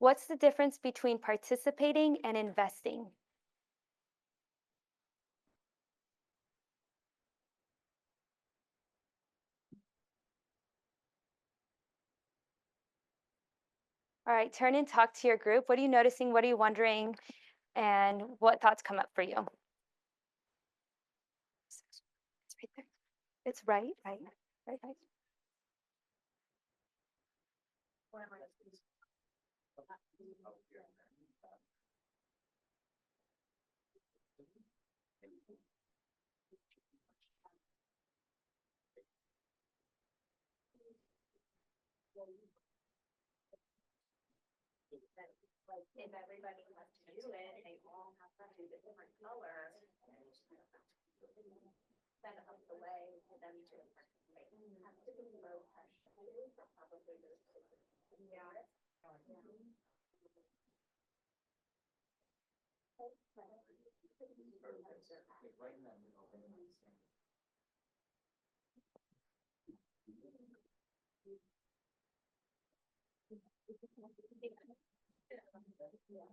What's the difference between participating and investing? All right, turn and talk to your group. What are you noticing? What are you wondering? And what thoughts come up for you? It's right there. It's right. If everybody wants to do it, they all have to do the different color. Set up the way for them to participate. Have to be low pressure. Probably those. Yeah.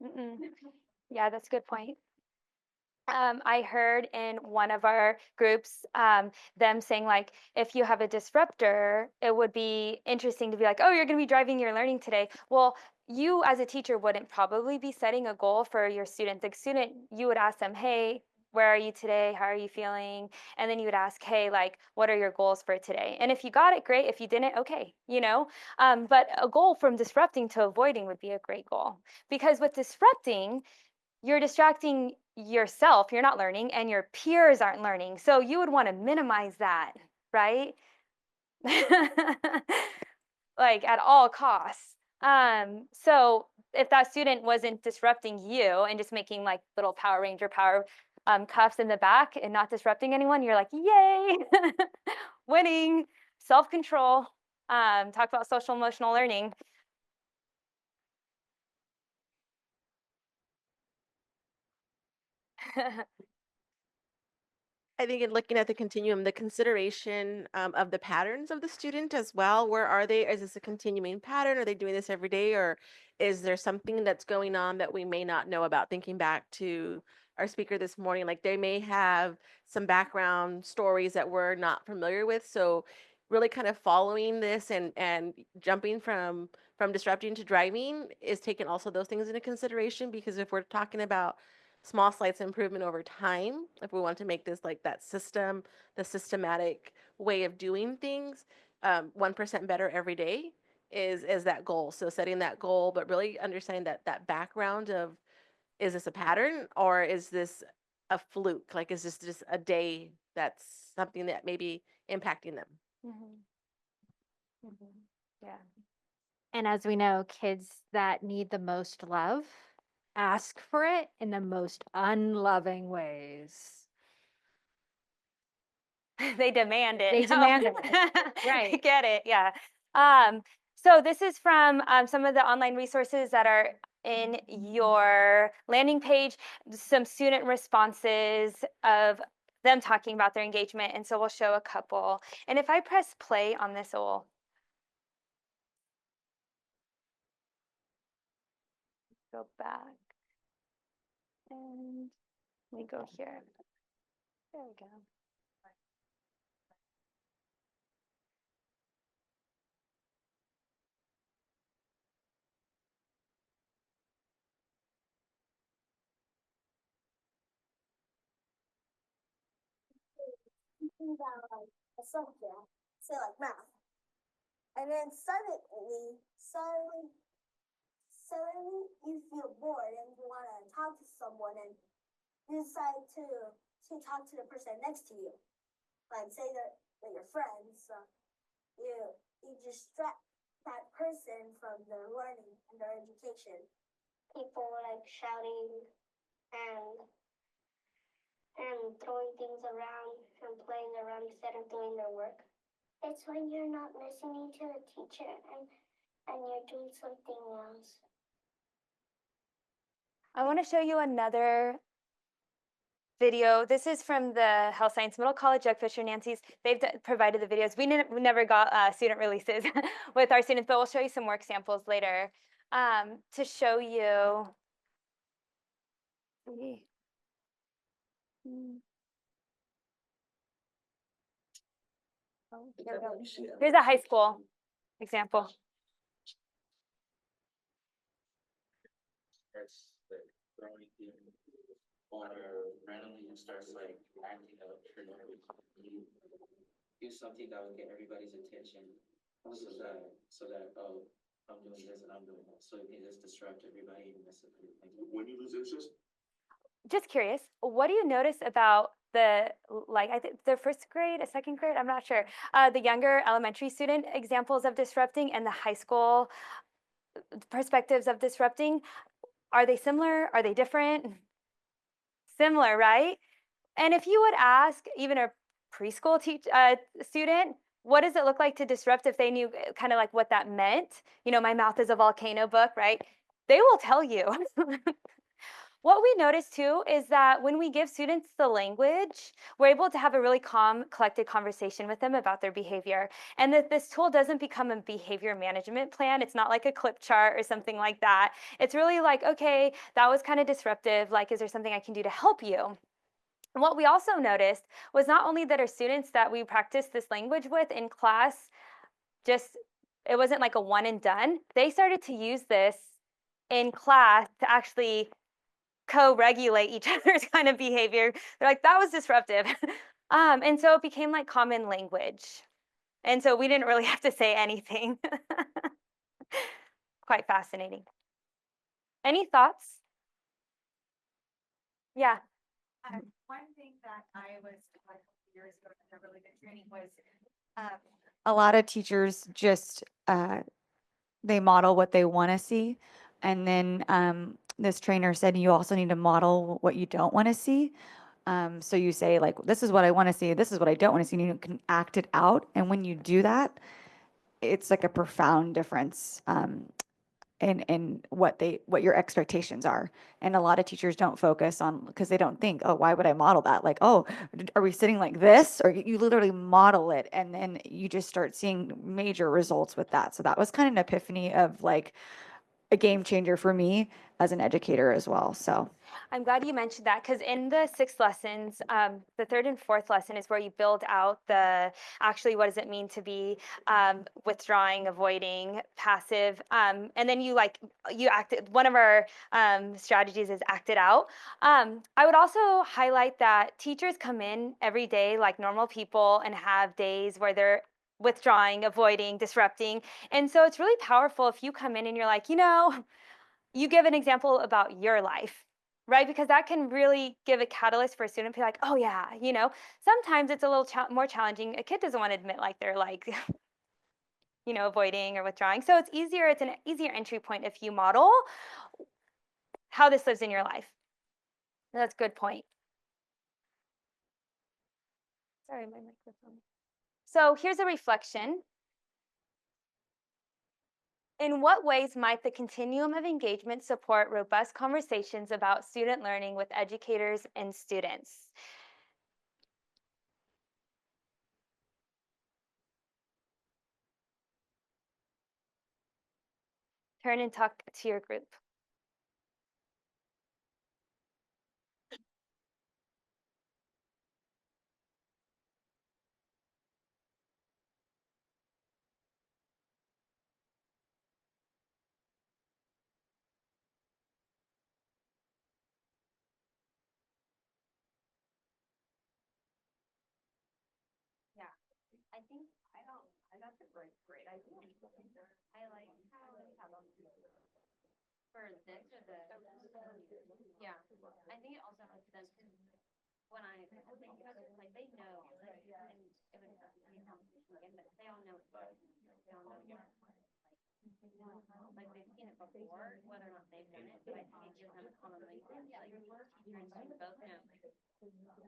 Mm-mm. Yeah, that's a good point. I heard in one of our groups them saying like, if you have a disruptor, it would be interesting to be like, oh, you're going to be driving your learning today. Well, you as a teacher wouldn't probably be setting a goal for your student. The student, you would ask them, hey, where are you today? How are you feeling? And then you would ask, hey, like, what are your goals for today? And if you got it, great. If you didn't, okay, you know. But a goal from disrupting to avoiding would be a great goal, because with disrupting, you're distracting yourself, you're not learning, and your peers aren't learning. So you would want to minimize that, right? Like at all costs. So if that student wasn't disrupting you and just making like little Power Ranger power cuffs in the back and not disrupting anyone, you're like, yay, winning, self-control. Talk about social emotional learning. I think in looking at the continuum, the consideration of the patterns of the student as well. Where are they? Is this a continuing pattern? Are they doing this every day? Or is there something that's going on that we may not know about? Thinking back to our speaker this morning, like they may have some background stories that we're not familiar with. So really kind of following this and jumping from disrupting to driving is taking also those things into consideration, because if we're talking about small slight improvement over time, if we want to make this like that system, the systematic way of doing things, 1% better every day is that goal. So setting that goal, but really understanding that background of, is this a pattern or is this a fluke? Like, is this just a day that's something that may be impacting them? Yeah. And as we know, kids that need the most love ask for it in the most unloving ways. They demand it. They No. demand it. I Right. get it. Yeah. So this is from some of the online resources that are in your landing page, some student responses of them talking about their engagement. And so we'll show a couple. And if I press play on this, it will go back. And let me go here. There we go. About like a subject, say like math, and then suddenly you feel bored and you want to talk to someone, and you decide to talk to the person next to you, like say that they're your friends. So you distract that person from their learning and their education. People like shouting and throwing things around and playing around instead of doing their work. It's when you're not listening to the teacher and you're doing something else. I want to show you another video. This is from the Health Science Middle College, Doug Fisher, Nancy's. They've provided the videos. We never got student releases with our students, but we'll show you some work samples later to show you. Oh, here we go. Here's a high school example. Starts like throwing things or randomly just starts like acting up for no reason. You do something that will get everybody's attention so that oh, I'm doing this and I'm doing that. So you can just disrupt everybody and mess up everything. When you lose interest? Just curious, what do you notice about the, like, I think the first grade, a second grade, I'm not sure, the younger elementary student examples of disrupting and the high school perspectives of disrupting? Are they similar? Are they different? Similar, right? And if you would ask even a preschool student, what does it look like to disrupt, if they knew kind of like what that meant? You know, My Mouth is a Volcano book, right? They will tell you. What we notice too is that when we give students the language, we're able to have a really calm, collected conversation with them about their behavior. And that this tool doesn't become a behavior management plan. It's not like a clip chart or something like that. It's really like, okay, that was kind of disruptive. Like, is there something I can do to help you? And what we also noticed was not only that our students that we practiced this language with in class, just, it wasn't like a one and done. They started to use this in class to actually co-regulate each other's kind of behavior. They're like, that was disruptive. And so it became like common language. And so we didn't really have to say anything. Quite fascinating. Any thoughts? Yeah. One thing that I was like years ago in a really good training was a lot of teachers just they model what they want to see, and then this trainer said you also need to model what you don't want to see. So you say like, this is what I want to see, this is what I don't want to see, and you can act it out. And when you do that, it's like a profound difference in what your expectations are. And a lot of teachers don't focus on, because they don't think, oh, why would I model that? Like, oh, are we sitting like this? Or you literally model it, and then you just start seeing major results with that. So that was kind of an epiphany of like a game changer for me as an educator as well. So I'm glad you mentioned that, because in the 6 lessons, the 3rd and 4th lesson is where you build out the actually what does it mean to be withdrawing, avoiding, passive, and then you act it. One of our strategies is act it out. I would also highlight that teachers come in every day like normal people and have days where they're withdrawing, avoiding, disrupting. And so it's really powerful if you come in and you're like, you give an example about your life, right? Because that can really give a catalyst for a student to be like, oh yeah, sometimes it's a little more challenging. A kid doesn't want to admit like they're like, avoiding or withdrawing. So it's an easier entry point if you model how this lives in your life. That's a good point. Sorry, my microphone. So here's a reflection. In what ways might the continuum of engagement support robust conversations about student learning with educators and students? Turn and talk to your group. Yeah, I think that's a great idea. I like how for this or the yeah. I think it also helps them when I think about it, like they know, and it would be a competition again, but they all know it's they all know like they've seen it before, whether or not they've done it, but I think it gives them a common language. Like teacher and student both know,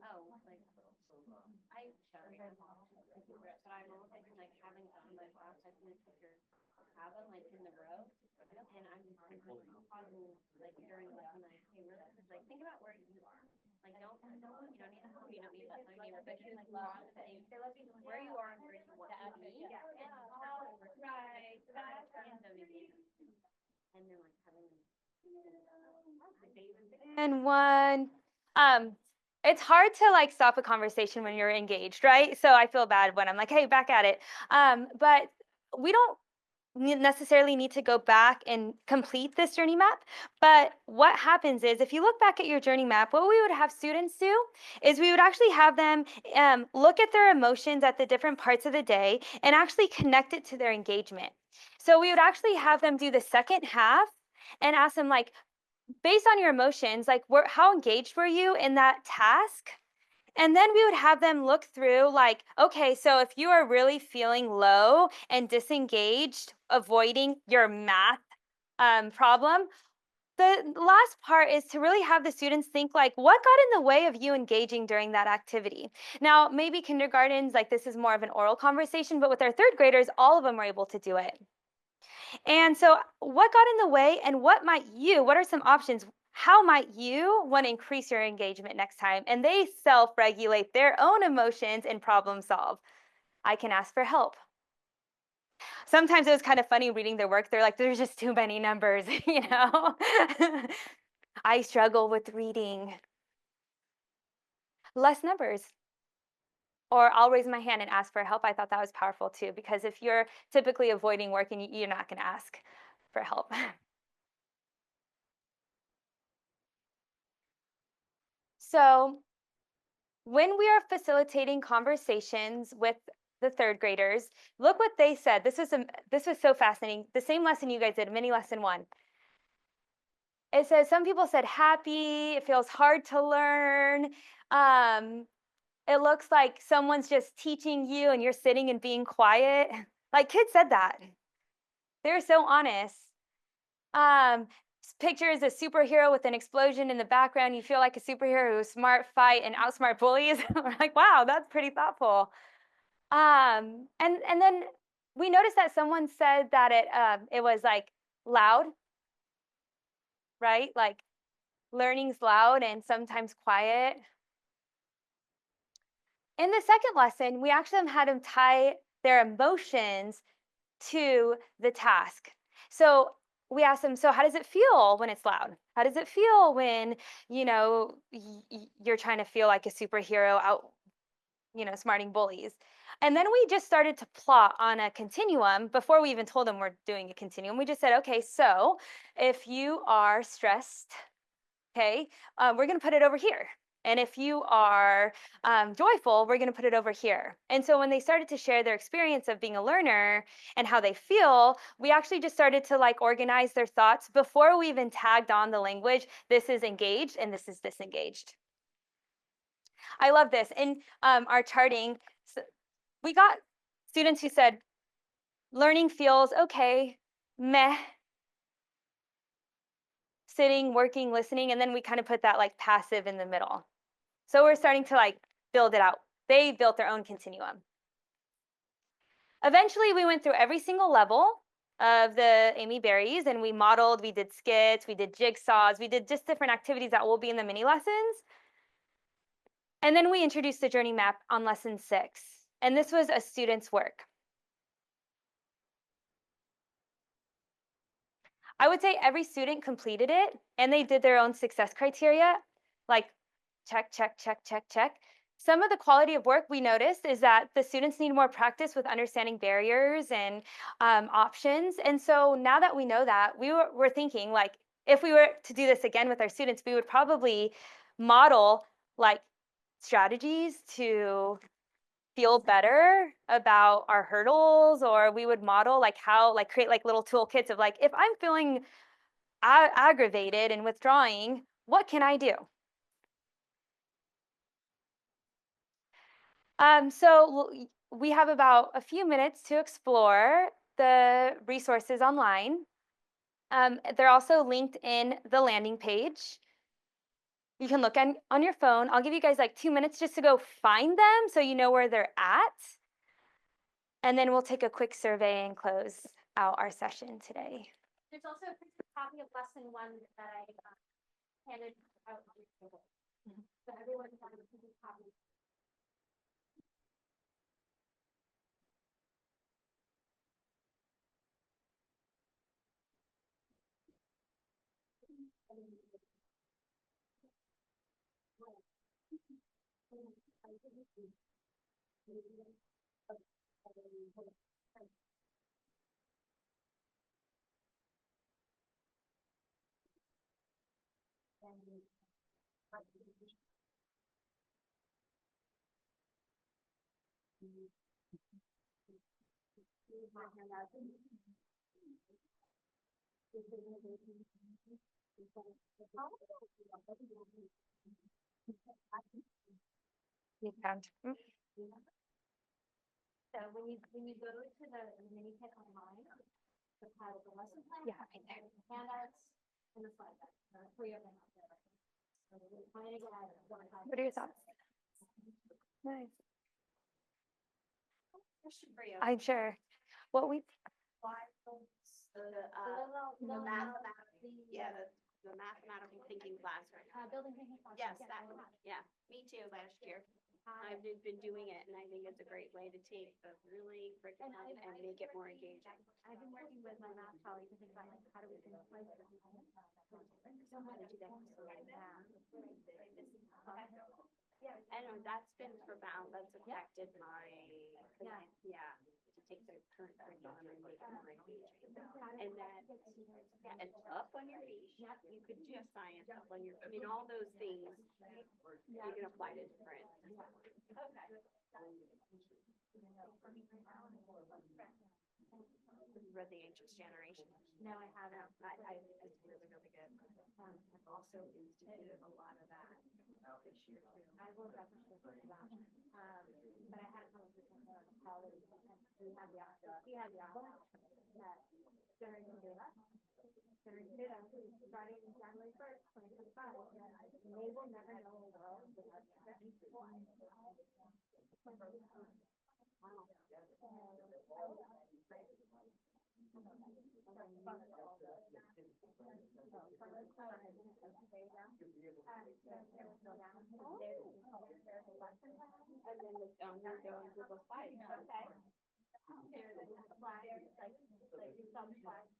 oh, like I but I'm also thinking like having some like class like the teacher have them like in the row, and I'm just like during lesson like hey, like think about where you are. Like don't you don't need to you don't need to tell your neighbor, but you like love where you are and where you want to be. Yeah. And how right and then like having And one, it's hard to like stop a conversation when you're engaged, right? So I feel bad when I'm like, hey, back at it. But we don't necessarily need to go back and complete this journey map. But what happens is if you look back at your journey map, what we would have students do is we would actually have them look at their emotions at the different parts of the day and actually connect it to their engagement. So we would actually have them do the second half and ask them like, based on your emotions, like how engaged were you in that task? And then we would have them look through like, okay, so if you are really feeling low and disengaged, avoiding your math problem, the last part is to really have the students think like, what got in the way of you engaging during that activity? Now, maybe kindergartens, like this is more of an oral conversation, but with our 3rd graders, all of them were able to do it. And so what got in the way and what are some options? How might you want to increase your engagement next time? And they self-regulate their own emotions and problem solve. I can ask for help. Sometimes it was kind of funny reading their work. They're like, there's just too many numbers, you know? I struggle with reading. Less numbers. Or I'll raise my hand and ask for help. I thought that was powerful too, because if you're typically avoiding work and you're not going to ask for help. So when we are facilitating conversations with the third graders, look what they said. This was so fascinating. The same lesson you guys did, mini lesson 1. It says some people said happy, it feels hard to learn. It looks like someone's just teaching you and you're sitting and being quiet. Like kids said that. They're so honest. Pictures a superhero with an explosion in the background. You feel like a superhero who's smart, fight, and outsmart bullies. We're like, wow, that's pretty thoughtful. And then we noticed that someone said that it was like loud, right? Like learning's loud and sometimes quiet. In the second lesson, we actually had them tie their emotions to the task. So we asked them, so how does it feel when it's loud? How does it feel when, you're trying to feel like a superhero out, smarting bullies? And then we just started to plot on a continuum before we even told them we're doing a continuum. We just said, okay, so if you are stressed, okay, we're going to put it over here. And if you are joyful, we're going to put it over here. And so when they started to share their experience of being a learner and how they feel, we actually just started to like organize their thoughts before we even tagged on the language. This is engaged and this is disengaged. I love this. In our charting, we got students who said, learning feels okay, meh, sitting, working, listening, and then we kind of put that like passive in the middle. So we're starting to like build it out. They built their own continuum. Eventually, we went through every single level of the Amy Berries and we modeled, we did skits, we did jigsaws, we did just different activities that will be in the mini lessons. And then we introduced the journey map on lesson 6. And this was a student's work. I would say every student completed it and they did their own success criteria, like check, check, check, check, check. Some of the quality of work we noticed is that the students need more practice with understanding barriers and options. And so now that we know that, we're thinking like, if we were to do this again with our students, we would probably model like strategies to feel better about our hurdles, or we would model like how, like create like little toolkits of like, if I'm feeling aggravated and withdrawing, what can I do? So we have about a few minutes to explore the resources online. They're also linked in the landing page. You can look on your phone. I'll give you guys like 2 minutes just to go find them so you know where they're at. And then we'll take a quick survey and close out our session today. There's also a copy of lesson 1 that I handed out on the table. So everyone has a copy. You found. So when you go to the mini kit online, the pile of the lesson plan, Yeah, right there. handouts, and the slide deck. 3 of them out there. What are your thoughts? Nice. Question for you. I'm sure. What we The math, yeah, the mathematical thinking class, right? Building thinking class. Yes, that one. Yeah, me too, last year. I've been doing it and I think it's a great way to take the really curriculum and make it more engaging. I've been working with my math colleagues to think about like how do we place it. So how to do that. And that's been profound. That's affected my, yeah, to take the current curriculum and make it more engaging. And then, yeah, and up on your feet. You could do science up on your, I mean, all those things you can apply to different. Read The Anxious Generation. No, I haven't. It's really, really good. I've also instituted a lot of that this year too. I will definitely look at that. But I had a conversation with a colleague and we had the option that generating data starting January 1st, 2025, and they will never know the world without that. And then the Google Slides. Okay. Like some slides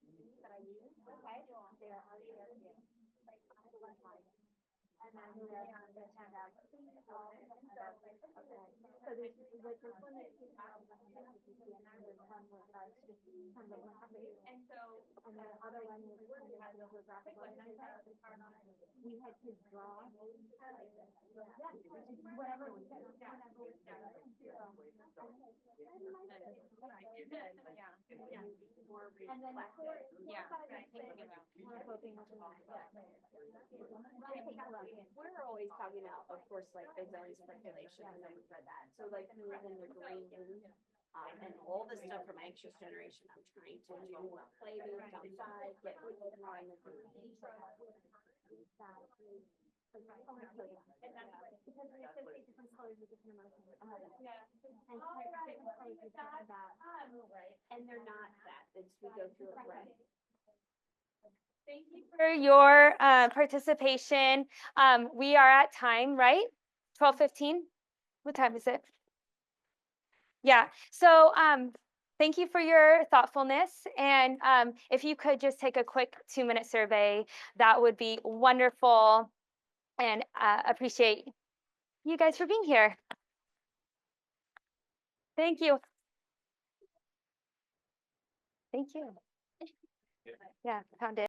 that I use. Okay. There are and then there's handouts. So there's one that you have and there's one with and so and then the other one was we had to draw whatever we said. And then we're always talking about, of course, like design speculation, and then we read that. So like moving the green, and all the stuff from Anxious Generation, I'm trying to do play moves outside, get people more in the green. And that's because we associate different colors with different emotions. And different colors with different about. And they're not that, it's we go through it right. Thank you for your participation. We are at time, right? 12:15? What time is it? Yeah, so thank you for your thoughtfulness. And if you could just take a quick 2-minute survey, that would be wonderful. And appreciate you guys for being here. Thank you. Thank you. Yeah, found it.